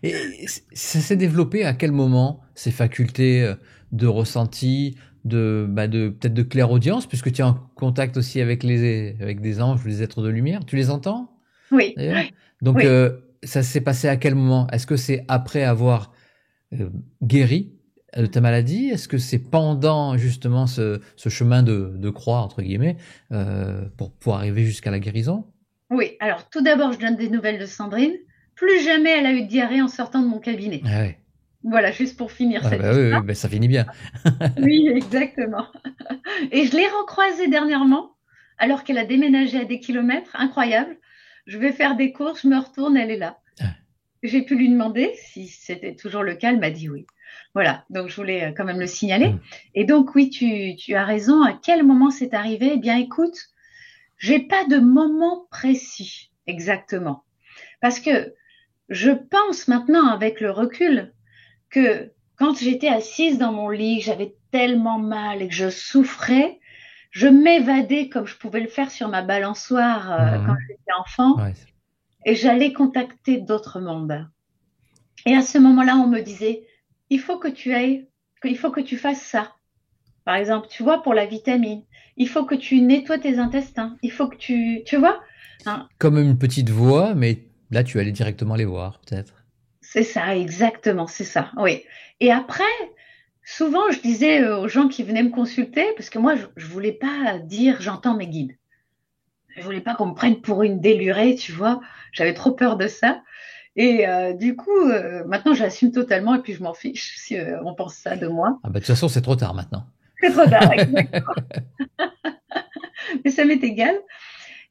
Et ça s'est développé à quel moment, ces facultés de ressenti, peut-être de clairaudience, puisque tu es en contact aussi avec des anges, les êtres de lumière. Tu les entends? Oui. D'ailleurs. Donc, oui. Ça s'est passé à quel moment? Est-ce que c'est après avoir guéri de ta maladie? Est-ce que c'est pendant justement ce chemin de croix, entre guillemets, pour arriver jusqu'à la guérison? Oui, alors tout d'abord, je donne des nouvelles de Sandrine. plus jamais elle a eu de diarrhée en sortant de mon cabinet. Ah ouais. Voilà, juste pour finir Ah cette bah oui, histoire. oui, bah ça finit bien. Oui, exactement. Et je l'ai recroisée dernièrement, alors qu'elle a déménagé à des kilomètres. Incroyable. Je vais faire des courses, je me retourne, elle est là. Ah, J'ai pu lui demander si c'était toujours le cas, elle m'a dit oui. Voilà, donc je voulais quand même le signaler. hum. Et donc oui, tu as raison. À quel moment c'est arrivé? Eh bien, écoute, j'ai pas de moment précis exactement, parce que je pense maintenant avec le recul que quand j'étais assise dans mon lit, que j'avais tellement mal et que je souffrais, je m'évadais comme je pouvais le faire sur ma balançoire quand Mhm. j'étais enfant, Ouais. et j'allais contacter d'autres mondes. Et à ce moment-là, on me disait, il faut que tu ailles, il faut que tu fasses ça. Par exemple, tu vois, pour la vitamine, il faut que tu nettoies tes intestins. Il faut que tu vois, hein, Comme une petite voix, mais là tu allais directement les voir, peut-être. c'est ça, exactement, c'est ça, oui. Et après, souvent, je disais aux gens qui venaient me consulter, parce que moi, je voulais pas dire j'entends mes guides. Je voulais pas qu'on me prenne pour une délurée, tu vois. J'avais trop peur de ça. Et du coup, maintenant, j'assume totalement et puis je m'en fiche si on pense ça de moi. Ah bah de toute façon c'est trop tard maintenant. C'est trop tard, exactement. Mais ça m'est égal.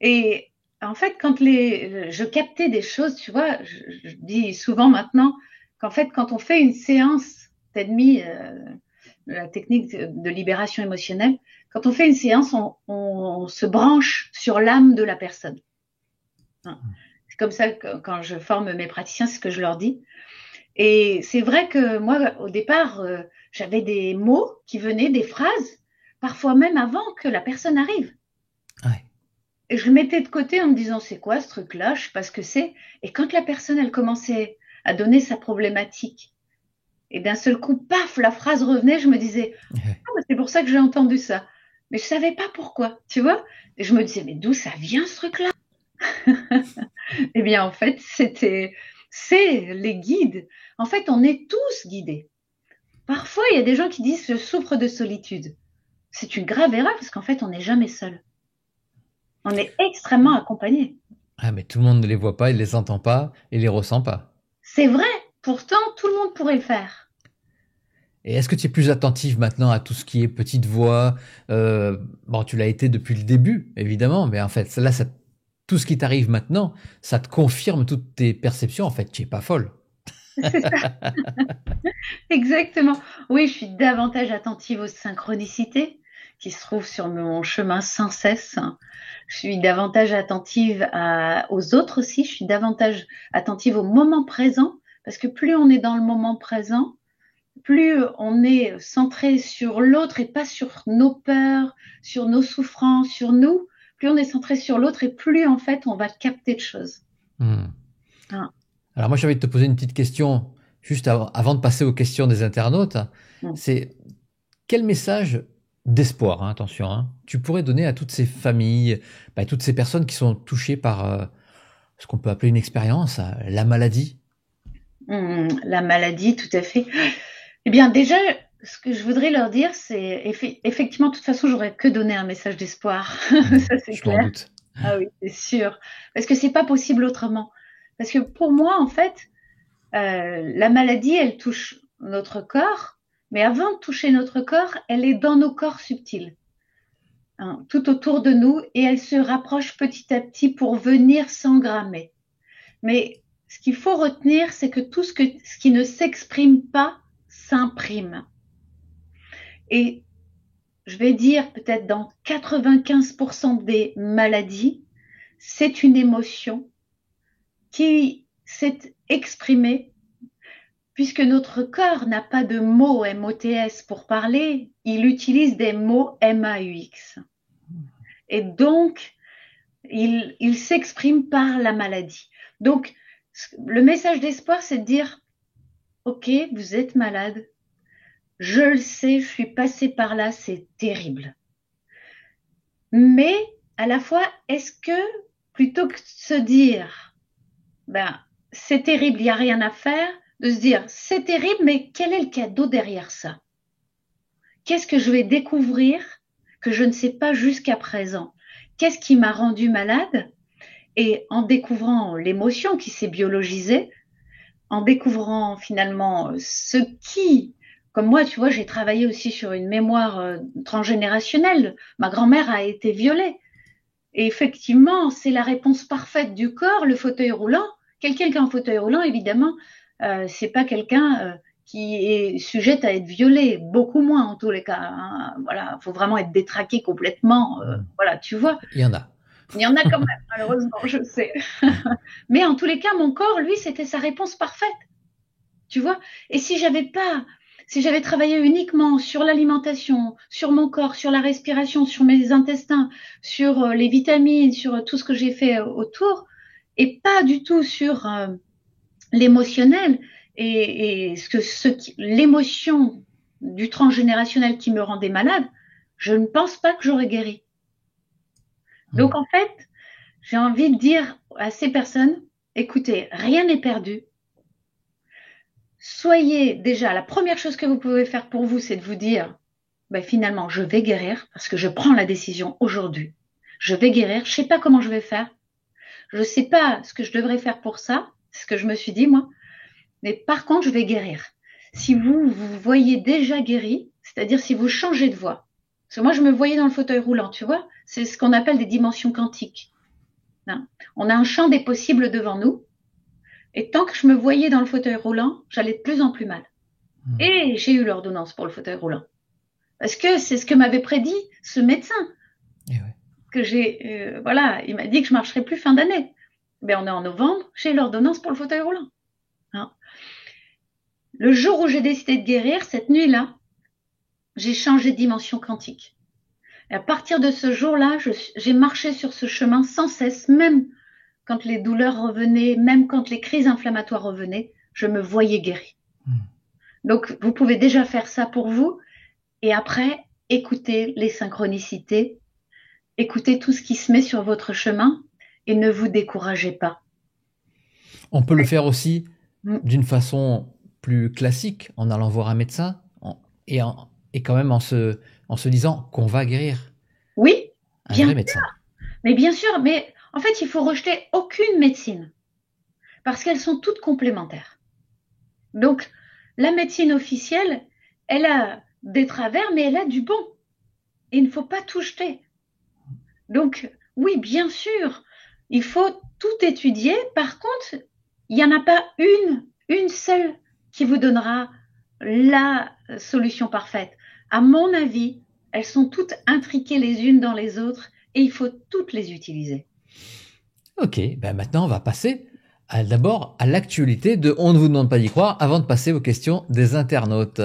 Et en fait, quand je captais des choses, tu vois, je dis souvent maintenant qu'en fait, quand on fait une séance d'admis, la technique de libération émotionnelle, quand on fait une séance, on se branche sur l'âme de la personne. Hein. C'est comme ça que quand je forme mes praticiens, c'est ce que je leur dis. Et c'est vrai que moi, au départ, j'avais des mots qui venaient, des phrases, parfois même avant que la personne arrive. Ouais. Et je le mettais de côté en me disant, c'est quoi ce truc-là? Je sais pas ce que c'est. Et quand la personne, elle commençait à donner sa problématique, et d'un seul coup, paf, la phrase revenait, je me disais, Ouais. ah, bah, c'est pour ça que j'ai entendu ça. Mais je savais pas pourquoi, tu vois? Et je me disais, mais d'où ça vient ce truc-là? Eh bien, en fait, c'est les guides. En fait, on est tous guidés. Parfois, il y a des gens qui disent, je souffre de solitude. C'est une grave erreur parce qu'en fait, on n'est jamais seul. On est extrêmement accompagné. Ah mais tout le monde ne les voit pas, il les entend pas, il les ressent pas. C'est vrai, pourtant tout le monde pourrait le faire. Et est-ce que tu es plus attentive maintenant à tout ce qui est petite voix bon, tu l'as été depuis le début, évidemment, mais en fait, là, tout ce qui t'arrive maintenant, ça te confirme toutes tes perceptions. En fait, tu es pas folle. C'est ça, exactement. Oui, je suis davantage attentive aux synchronicités qui se trouvent sur mon chemin sans cesse. Je suis davantage attentive aux autres aussi. Je suis davantage attentive au moment présent parce que plus on est dans le moment présent, plus on est centré sur l'autre et pas sur nos peurs, sur nos souffrances, sur nous, plus on est centré sur l'autre et plus en fait on va capter de choses. Hmm. Hein. Alors moi, j'ai envie de te poser une petite question juste avant de passer aux questions des internautes. Mm. C'est quel message d'espoir, hein, attention, hein, tu pourrais donner à toutes ces familles, à toutes ces personnes qui sont touchées par ce qu'on peut appeler une expérience, la maladie? La maladie, tout à fait. Eh bien, déjà, ce que je voudrais leur dire, c'est effectivement, de toute façon, j'aurais que donné un message d'espoir. Ça, c'est Je m'en clair. doute. Ah oui, c'est sûr. Parce que c'est pas possible autrement. Parce que pour moi, en fait, la maladie, elle touche notre corps, mais avant de toucher notre corps, elle est dans nos corps subtils, hein, tout autour de nous, et elle se rapproche petit à petit pour venir s'engrammer. Mais ce qu'il faut retenir, c'est que ce qui ne s'exprime pas s'imprime. Et je vais dire peut-être dans 95% des maladies, c'est une émotion qui s'est exprimée puisque notre corps n'a pas de mots MOTS pour parler, il utilise des mots MAUX. Et donc, il s'exprime par la maladie. Donc, le message d'espoir, c'est de dire, OK, vous êtes malade, je le sais, je suis passée par là, c'est terrible. Mais à la fois, est-ce que plutôt que de se dire, ben, c'est terrible, il n'y a rien à faire, de se dire, c'est terrible, mais quel est le cadeau derrière ça? Qu'est-ce que je vais découvrir que je ne sais pas jusqu'à présent? Qu'est-ce qui m'a rendu malade? Et en découvrant l'émotion qui s'est biologisée, en découvrant finalement ce qui, comme moi, tu vois, j'ai travaillé aussi sur une mémoire transgénérationnelle. Ma grand-mère a été violée. Et effectivement, c'est la réponse parfaite du corps, le fauteuil roulant. Quelqu'un qui est en fauteuil roulant, évidemment, c'est pas quelqu'un qui est sujette à être violé, beaucoup moins en tous les cas. Hein. Voilà, faut vraiment être détraqué complètement. Voilà, tu vois. Il y en a. Il y en a quand même, malheureusement, je sais. Mais en tous les cas, mon corps, lui, c'était sa réponse parfaite. Tu vois. Et si j'avais travaillé uniquement sur l'alimentation, sur mon corps, sur la respiration, sur mes intestins, sur les vitamines, sur tout ce que j'ai fait autour, et pas du tout sur l'émotionnel et l'émotion du transgénérationnel qui me rendait malade, je ne pense pas que j'aurais guéri. Donc en fait, j'ai envie de dire à ces personnes, écoutez, rien n'est perdu. Soyez déjà, la première chose que vous pouvez faire pour vous, c'est de vous dire, ben finalement, je vais guérir parce que je prends la décision aujourd'hui. Je vais guérir, je sais pas comment je vais faire. Je sais pas ce que je devrais faire pour ça, c'est ce que je me suis dit, moi. Mais par contre, je vais guérir. Si vous vous voyez déjà guéri, c'est-à-dire si vous changez de voie. Parce que moi, je me voyais dans le fauteuil roulant, tu vois. C'est ce qu'on appelle des dimensions quantiques. Hein. On a un champ des possibles devant nous. Et tant que je me voyais dans le fauteuil roulant, j'allais de plus en plus mal. Et j'ai eu l'ordonnance pour le fauteuil roulant. Parce que c'est ce que m'avait prédit ce médecin. Et ouais. Que j'ai, voilà, il m'a dit que je marcherais plus fin d'année. Ben, on est en novembre, j'ai l'ordonnance pour le fauteuil roulant. Hein. Le jour où j'ai décidé de guérir, cette nuit-là, j'ai changé de dimension quantique. Et à partir de ce jour-là, j'ai marché sur ce chemin sans cesse, même quand les douleurs revenaient, même quand les crises inflammatoires revenaient, je me voyais guérie. Donc, vous pouvez déjà faire ça pour vous. Et après, écoutez les synchronicités, écoutez tout ce qui se met sur votre chemin et ne vous découragez pas. On peut le faire aussi d'une façon plus classique, en allant voir un médecin et quand même en se disant qu'on va guérir. Oui, un vrai médecin. Mais bien sûr, mais en fait, il faut rejeter aucune médecine parce qu'elles sont toutes complémentaires. Donc, la médecine officielle, elle a des travers, mais elle a du bon. Et il ne faut pas tout jeter. Donc, oui, bien sûr, il faut tout étudier. Par contre, il n'y en a pas une seule qui vous donnera la solution parfaite. À mon avis, elles sont toutes intriquées les unes dans les autres et il faut toutes les utiliser. Ok, ben maintenant on va passer d'abord à l'actualité de On ne vous demande pas d'y croire avant de passer aux questions des internautes.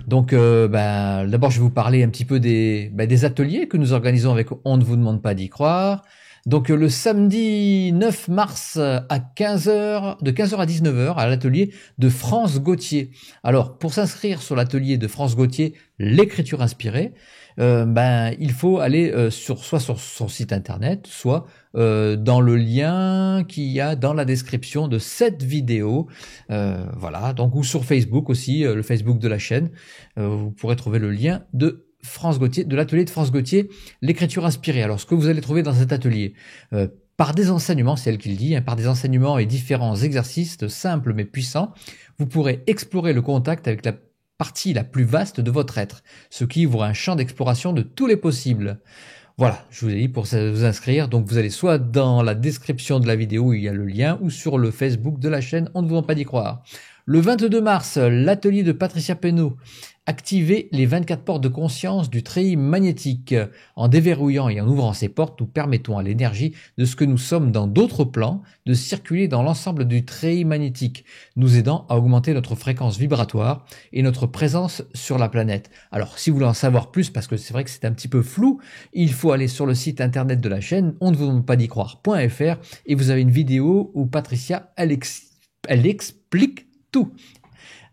Donc d'abord je vais vous parler un petit peu des ateliers que nous organisons avec On ne vous demande pas d'y croire. Donc le samedi 9 mars à 15h, de 15h à 19h à l'atelier de France Gauthier. Alors pour s'inscrire sur l'atelier de France Gauthier, l'écriture inspirée, il faut aller soit sur son site internet, soit dans le lien qu'il y a dans la description de cette vidéo, voilà, donc ou sur Facebook aussi, le Facebook de la chaîne, vous pourrez trouver le lien de France Gauthier, de l'atelier de France Gauthier, l'écriture inspirée. Alors ce que vous allez trouver dans cet atelier, par des enseignements, c'est elle qui le dit, par des enseignements et différents exercices simples mais puissants, vous pourrez explorer le contact avec la partie la plus vaste de votre être, ce qui ouvre un champ d'exploration de tous les possibles. Voilà, je vous ai dit pour vous inscrire, donc vous allez soit dans la description de la vidéo où il y a le lien, ou sur le Facebook de la chaîne On ne vous demande pas d'y croire. Le 22 mars, l'atelier de Patricia Pénaud, activer les 24 portes de conscience du treillis magnétique. En déverrouillant et en ouvrant ces portes, nous permettons à l'énergie de ce que nous sommes dans d'autres plans de circuler dans l'ensemble du treillis magnétique, nous aidant à augmenter notre fréquence vibratoire et notre présence sur la planète. Alors, si vous voulez en savoir plus, parce que c'est vrai que c'est un petit peu flou, il faut aller sur le site internet de la chaîne, on ne vous demande pas d'y croire.fr, et vous avez une vidéo où Patricia, elle explique tout.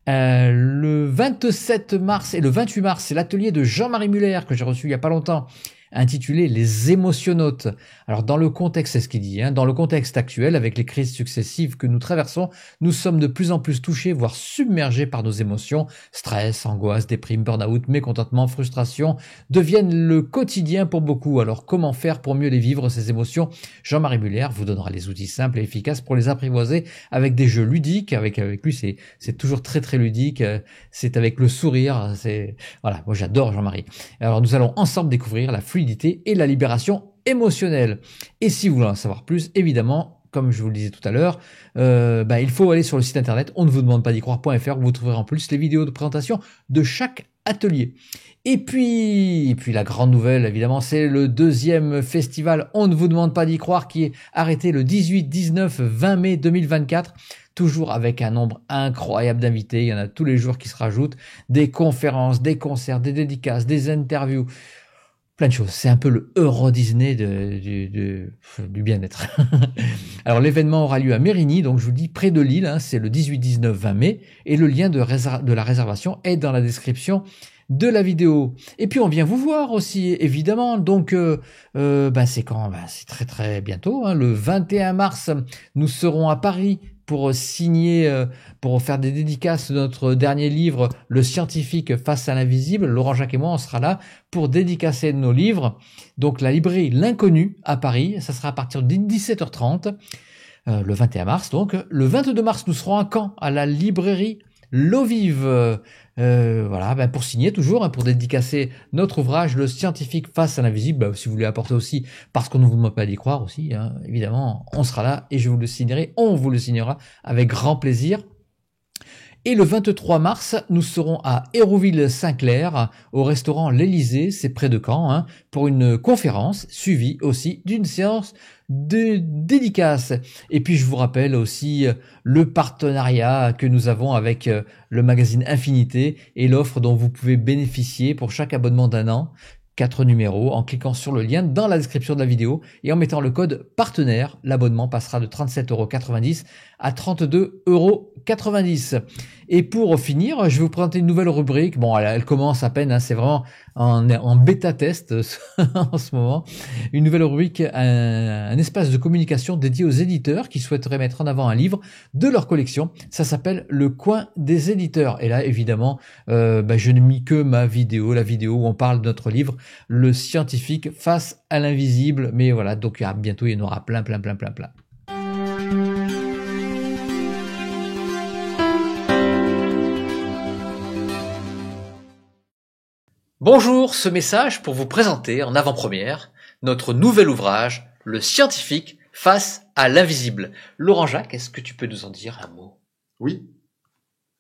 Le 27 mars et le 28 mars, c'est l'atelier de Jean-Marie Muller que j'ai reçu il y a pas longtemps. intitulé Les émotionnautes. Alors dans le contexte, c'est ce qu'il dit, hein, dans le contexte actuel, avec les crises successives que nous traversons, nous sommes de plus en plus touchés, voire submergés par nos émotions. Stress, angoisse, déprime, burn-out, mécontentement, frustration deviennent le quotidien pour beaucoup. Alors comment faire pour mieux les vivre, ces émotions? Jean-Marie Muller vous donnera les outils simples et efficaces pour les apprivoiser avec des jeux ludiques. Avec lui, c'est toujours très très ludique. C'est avec le sourire. Voilà, moi j'adore Jean-Marie. Alors nous allons ensemble découvrir la fluidité et la libération émotionnelle. Et si vous voulez en savoir plus, évidemment, comme je vous le disais tout à l'heure, il faut aller sur le site internet on ne vous demande pas d'y croire.fr où vous trouverez en plus les vidéos de présentation de chaque atelier. Et puis la grande nouvelle, évidemment, c'est le deuxième festival On ne vous demande pas d'y croire qui est arrêté le 18, 19, 20 mai 2024. Toujours avec un nombre incroyable d'invités. Il y en a tous les jours qui se rajoutent. Des conférences, des concerts, des dédicaces, des interviews. Plein de choses. C'est un peu le Euro Disney du bien-être. Alors l'événement aura lieu à Mérigny, donc je vous dis près de Lille. Hein, c'est le 18, 19, 20 mai. Et le lien de la réservation est dans la description de la vidéo. Et puis on vient vous voir aussi, évidemment. Donc c'est quand? C'est très très bientôt. Hein, le 21 mars, nous serons à Paris pour signer, pour faire des dédicaces de notre dernier livre, Le scientifique face à l'invisible. Laurent Jacques et moi, on sera là pour dédicacer nos livres. Donc la librairie L'Inconnu à Paris, ça sera à partir de 17h30, le 21 mars. Donc le 22 mars, nous serons à Caen, à la librairie L'Eau Vive. Pour signer toujours, hein, pour dédicacer notre ouvrage, Le scientifique face à l'invisible. Si vous voulez apporter aussi, parce qu'on ne vous demande pas d'y croire aussi, hein, évidemment, on sera là et je vous le signerai, on vous le signera avec grand plaisir. Et le 23 mars, nous serons à Hérouville-Saint-Clair, au restaurant L'Élysée, c'est près de Caen, hein, pour une conférence suivie aussi d'une séance de dédicace. Et puis je vous rappelle aussi le partenariat que nous avons avec le magazine Infinité et l'offre dont vous pouvez bénéficier pour chaque abonnement d'un an. 4 numéros en cliquant sur le lien dans la description de la vidéo et en mettant le code partenaire. L'abonnement passera de 37,90 € à 32,90 €. Et pour finir, je vais vous présenter une nouvelle rubrique. Bon, elle commence à peine, hein, c'est vraiment en bêta test en ce moment. Une nouvelle rubrique, un espace de communication dédié aux éditeurs qui souhaiteraient mettre en avant un livre de leur collection. Ça s'appelle le coin des éditeurs. Et là, évidemment, je n'ai mis que ma vidéo, la vidéo où on parle de notre livre, Le scientifique face à l'invisible. Mais voilà, donc bientôt, il y en aura plein. Bonjour, ce message pour vous présenter en avant-première notre nouvel ouvrage, Le scientifique face à l'invisible. Laurent Jacques, est-ce que tu peux nous en dire un mot? Oui,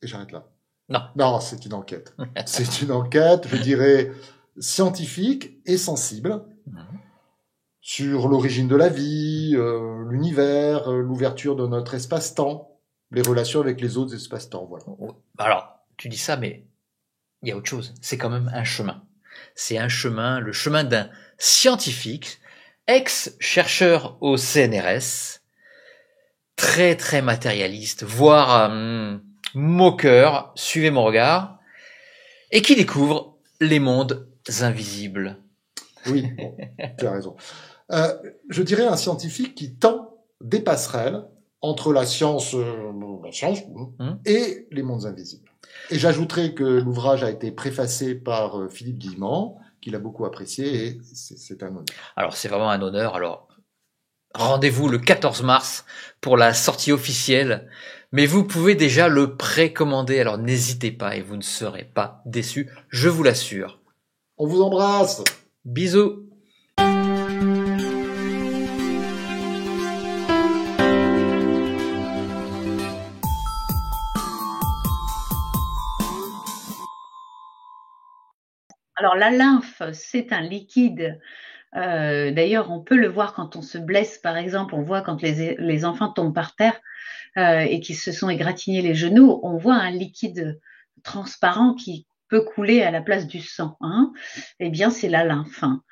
et j'arrête là. Non, c'est une enquête. C'est une enquête, je dirais, scientifique et sensible sur l'origine de la vie, l'univers, l'ouverture de notre espace-temps, les relations avec les autres espaces-temps. Voilà. Alors, tu dis ça, mais il y a autre chose. C'est quand même un chemin. C'est un chemin, le chemin d'un scientifique, ex-chercheur au CNRS, très très matérialiste, voire moqueur, suivez mon regard, et qui découvre les mondes invisibles. Oui, bon, tu as raison. Je dirais un scientifique qui tend des passerelles entre la science et les mondes invisibles. Et j'ajouterai que l'ouvrage a été préfacé par Philippe Guillemant, qu'il a beaucoup apprécié, et c'est un honneur. Alors, c'est vraiment un honneur. Alors, rendez-vous le 14 mars pour la sortie officielle, mais vous pouvez déjà le précommander, alors n'hésitez pas et vous ne serez pas déçus, je vous l'assure. On vous embrasse. Bisous. Alors la lymphe, c'est un liquide. D'ailleurs, on peut le voir quand on se blesse, par exemple. On voit quand les enfants tombent par terre et qui se sont égratignés les genoux, on voit un liquide transparent qui peut couler à la place du sang. Hein. Eh bien, c'est la lymphe. Hein.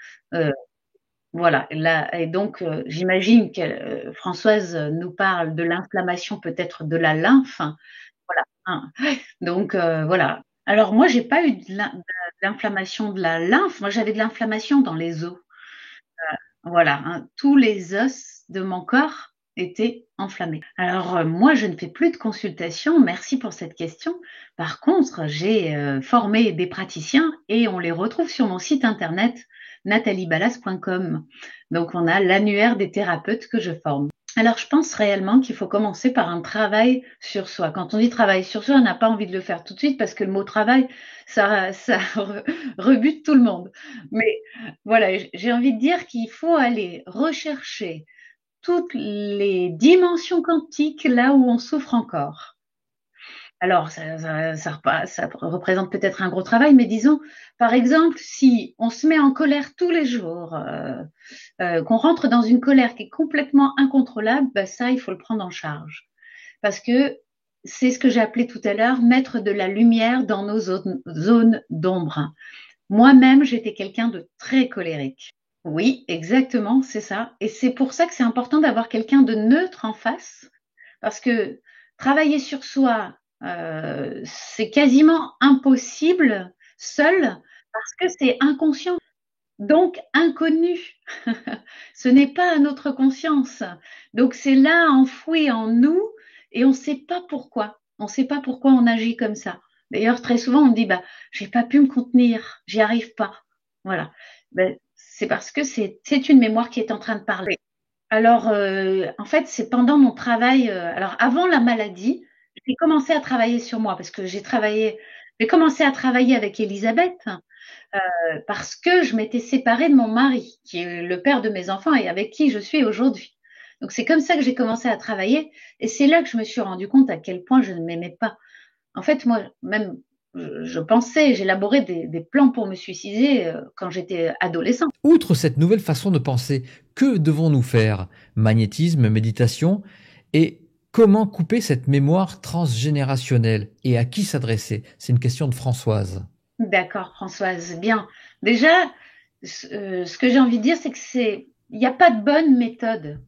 Voilà. Et donc, j'imagine que Françoise nous parle de l'inflammation peut-être de la lymphe. Voilà. Hein. Donc, voilà. Alors, moi, j'ai pas eu de l'inflammation de la lymphe. Moi, j'avais de l'inflammation dans les os. Voilà, hein, tous les os de mon corps étaient enflammés. Alors moi, je ne fais plus de consultation. Merci pour cette question. Par contre, j'ai formé des praticiens et on les retrouve sur mon site internet nataliebalas.com. Donc on a l'annuaire des thérapeutes que je forme. Alors, je pense réellement qu'il faut commencer par un travail sur soi. Quand on dit travail sur soi, on n'a pas envie de le faire tout de suite parce que le mot travail, ça rebute tout le monde. Mais voilà, j'ai envie de dire qu'il faut aller rechercher toutes les dimensions quantiques là où on souffre encore. Alors, ça représente peut-être un gros travail, mais disons, par exemple, si on se met en colère tous les jours, qu'on rentre dans une colère qui est complètement incontrôlable, ben ça, il faut le prendre en charge. Parce que c'est ce que j'ai appelé tout à l'heure, mettre de la lumière dans nos zones d'ombre. Moi-même, j'étais quelqu'un de très colérique. Oui, exactement, c'est ça. Et c'est pour ça que c'est important d'avoir quelqu'un de neutre en face, parce que travailler sur soi, c'est quasiment impossible seul, parce que c'est inconscient, donc inconnu. Ce n'est pas à notre conscience. Donc c'est là enfoui en nous et on ne sait pas pourquoi. On ne sait pas pourquoi on agit comme ça. D'ailleurs, très souvent, on dit, bah, j'ai pas pu me contenir, j'y arrive pas. Voilà. Ben, c'est parce que c'est une mémoire qui est en train de parler. Alors, en fait, c'est pendant mon travail. Alors, avant la maladie, j'ai commencé à travailler sur moi parce que j'ai commencé à travailler avec Elisabeth parce que je m'étais séparée de mon mari, qui est le père de mes enfants et avec qui je suis aujourd'hui. Donc, c'est comme ça que j'ai commencé à travailler et c'est là que je me suis rendu compte à quel point je ne m'aimais pas. En fait, moi, même, je pensais, j'élaborais des plans pour me suicider quand j'étais adolescent. Outre cette nouvelle façon de penser, que devons-nous faire? Magnétisme, méditation, et comment couper cette mémoire transgénérationnelle et à qui s'adresser? C'est une question de Françoise. D'accord, Françoise. Bien. Déjà, ce que j'ai envie de dire, c'est il n'y a pas de bonne méthode.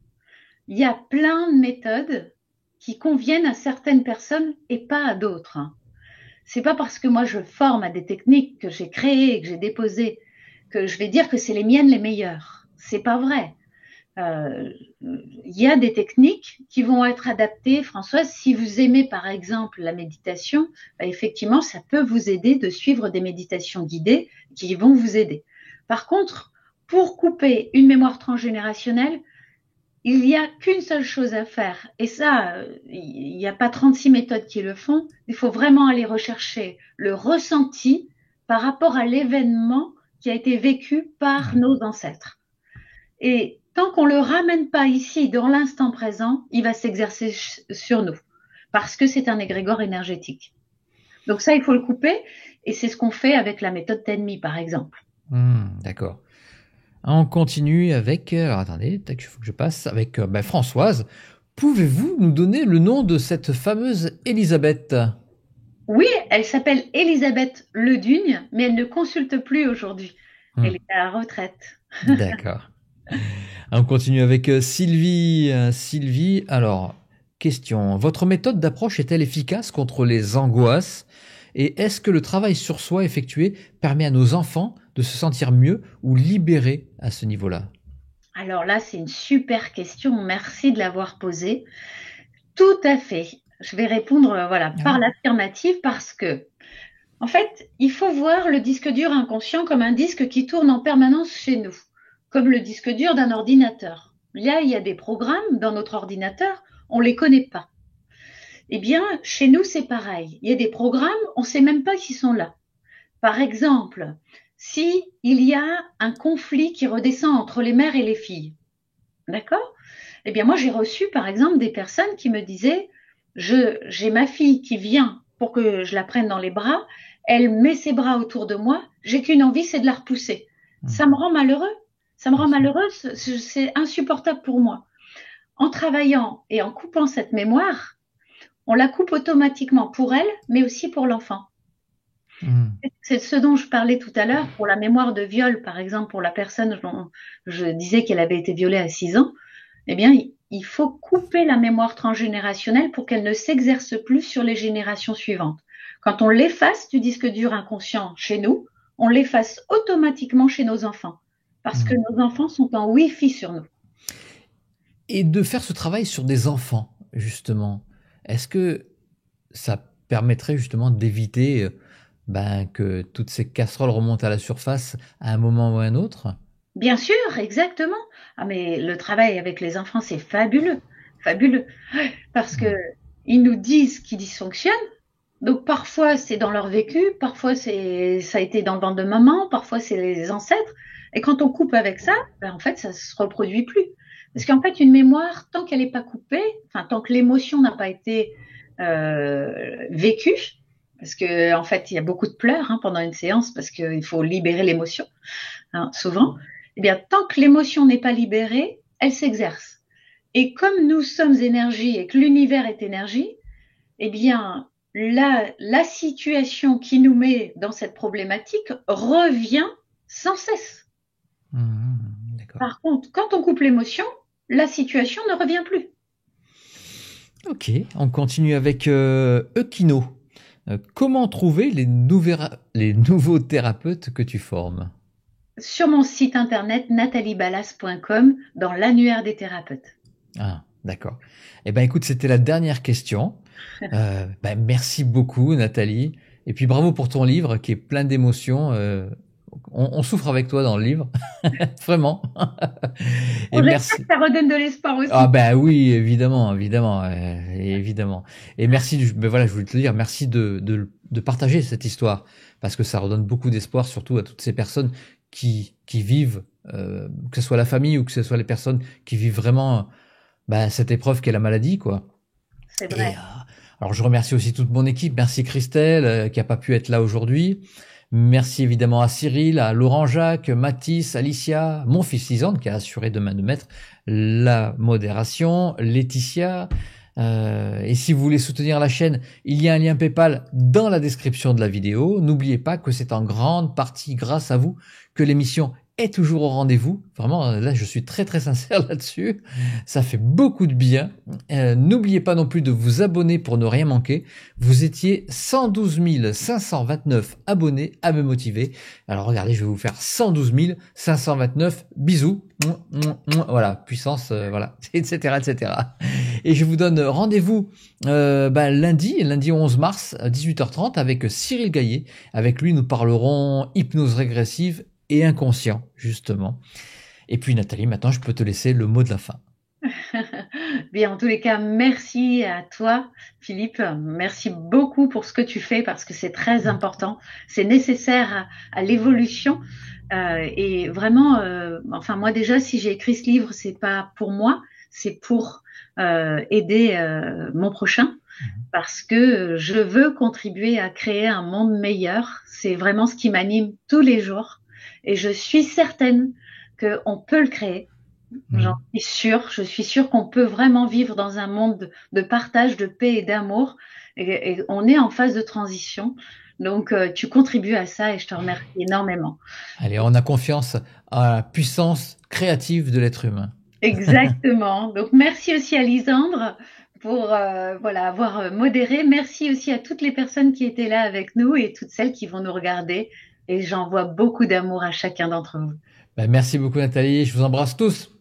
Il y a plein de méthodes qui conviennent à certaines personnes et pas à d'autres. C'est pas parce que moi je forme à des techniques que j'ai créées et que j'ai déposées que je vais dire que c'est les miennes les meilleures. C'est pas vrai. Il y a des techniques qui vont être adaptées. Françoise, si vous aimez par exemple la méditation, bah, effectivement, ça peut vous aider de suivre des méditations guidées qui vont vous aider. Par contre, pour couper une mémoire transgénérationnelle, il n'y a qu'une seule chose à faire. Et ça, il n'y a pas 36 méthodes qui le font. Il faut vraiment aller rechercher le ressenti par rapport à l'événement qui a été vécu par nos ancêtres. Et tant qu'on ne le ramène pas ici, dans l'instant présent, il va s'exercer sur nous. Parce que c'est un égrégore énergétique. Donc ça, il faut le couper. Et c'est ce qu'on fait avec la méthode Tenmi, par exemple. D'accord. On continue avec... alors attendez, il faut que je passe avec Françoise. Pouvez-vous nous donner le nom de cette fameuse Elisabeth? Oui, elle s'appelle Elisabeth Ledugne, mais elle ne consulte plus aujourd'hui. Elle est à la retraite. D'accord. On continue avec Sylvie. Sylvie, alors, question. Votre méthode d'approche est-elle efficace contre les angoisses? Et est-ce que le travail sur soi effectué permet à nos enfants de se sentir mieux ou libérés à ce niveau-là? Alors là, c'est une super question. Merci de l'avoir posée. Tout à fait. Je vais répondre par l'affirmative parce que, en fait, il faut voir le disque dur inconscient comme un disque qui tourne en permanence chez nous, comme le disque dur d'un ordinateur. Là, il y a des programmes dans notre ordinateur, on ne les connaît pas. Eh bien, chez nous, c'est pareil. Il y a des programmes, on ne sait même pas qu'ils sont là. Par exemple, si il y a un conflit qui redescend entre les mères et les filles, d'accord? Eh bien, moi, j'ai reçu, par exemple, des personnes qui me disaient, j'ai ma fille qui vient pour que je la prenne dans les bras, elle met ses bras autour de moi, j'ai qu'une envie, c'est de la repousser. Ça me rend malheureux. Ça me rend malheureuse, c'est insupportable pour moi. En travaillant et en coupant cette mémoire, on la coupe automatiquement pour elle, mais aussi pour l'enfant. C'est ce dont je parlais tout à l'heure pour la mémoire de viol, par exemple, pour la personne dont je disais qu'elle avait été violée à 6 ans. Eh bien, il faut couper la mémoire transgénérationnelle pour qu'elle ne s'exerce plus sur les générations suivantes. Quand on l'efface du disque dur inconscient chez nous, on l'efface automatiquement chez nos enfants. parce que nos enfants sont en Wi-Fi sur nous. Et de faire ce travail sur des enfants, justement, est-ce que ça permettrait justement d'éviter que toutes ces casseroles remontent à la surface à un moment ou à un autre? Bien sûr, exactement. Ah, mais le travail avec les enfants, c'est fabuleux, fabuleux, parce que ils nous disent ce qui dysfonctionne. Donc parfois c'est dans leur vécu, parfois ça a été dans le ventre de maman, parfois c'est les ancêtres. Et quand on coupe avec ça, en fait ça se reproduit plus. Parce qu'en fait une mémoire, tant qu'elle n'est pas coupée, enfin tant que l'émotion n'a pas été vécue, parce que en fait il y a beaucoup de pleurs pendant une séance parce qu'il faut libérer l'émotion, souvent. Eh bien tant que l'émotion n'est pas libérée, elle s'exerce. Et comme nous sommes énergie et que l'univers est énergie, eh bien la situation qui nous met dans cette problématique revient sans cesse. Par contre, quand on coupe l'émotion, la situation ne revient plus. Ok, on continue avec Eukino. Comment trouver les nouveaux thérapeutes que tu formes? Sur mon site internet nataliebalas.com dans l'annuaire des thérapeutes. Ah, d'accord. Eh ben écoute, c'était la dernière question. Merci beaucoup Nathalie. Et puis bravo pour ton livre qui est plein d'émotions. On souffre avec toi dans le livre, vraiment. Et merci. Que ça redonne de l'espoir aussi. Ah ben oui, évidemment. Et merci. Je voulais te dire, merci de partager cette histoire parce que ça redonne beaucoup d'espoir, surtout à toutes ces personnes qui vivent, que ce soit la famille ou que ce soit les personnes qui vivent vraiment cette épreuve qu'est la maladie, quoi. C'est vrai. Alors je remercie aussi toute mon équipe. Merci Christelle qui a pas pu être là aujourd'hui. Merci évidemment à Cyril, à Laurent Jacques, Mathis, Alicia, mon fils Lisandre qui a assuré de main de maître la modération, Laetitia. Et si vous voulez soutenir la chaîne, il y a un lien PayPal dans la description de la vidéo. N'oubliez pas que c'est en grande partie grâce à vous que l'émission est toujours au rendez-vous. Vraiment, là, je suis très très sincère là-dessus. Ça fait beaucoup de bien. N'oubliez pas non plus de vous abonner pour ne rien manquer. Vous étiez 112 529 abonnés à me motiver. Alors regardez, je vais vous faire 112 529 bisous. Voilà, puissance, voilà, etc., etc. Et je vous donne rendez-vous lundi 11 mars à 18h30 avec Cyril Gaillet. Avec lui, nous parlerons hypnose régressive et inconscient, justement. Et puis Nathalie, maintenant je peux te laisser le mot de la fin. Bien, en tous les cas, merci à toi, Philippe. Merci beaucoup pour ce que tu fais parce que c'est très important. C'est nécessaire à l'évolution. Et vraiment, moi déjà, si j'ai écrit ce livre, c'est pas pour moi, c'est pour aider mon prochain. Parce que je veux contribuer à créer un monde meilleur. C'est vraiment ce qui m'anime tous les jours. Et je suis certaine qu'on peut le créer. J'en suis sûre. Je suis sûre qu'on peut vraiment vivre dans un monde de partage, de paix et d'amour. Et on est en phase de transition. Donc, tu contribues à ça et je te remercie énormément. Allez, on a confiance à la puissance créative de l'être humain. Exactement. Donc, merci aussi à Lisandre pour avoir modéré. Merci aussi à toutes les personnes qui étaient là avec nous et toutes celles qui vont nous regarder. Et j'envoie beaucoup d'amour à chacun d'entre vous. Merci beaucoup Nathalie, je vous embrasse tous.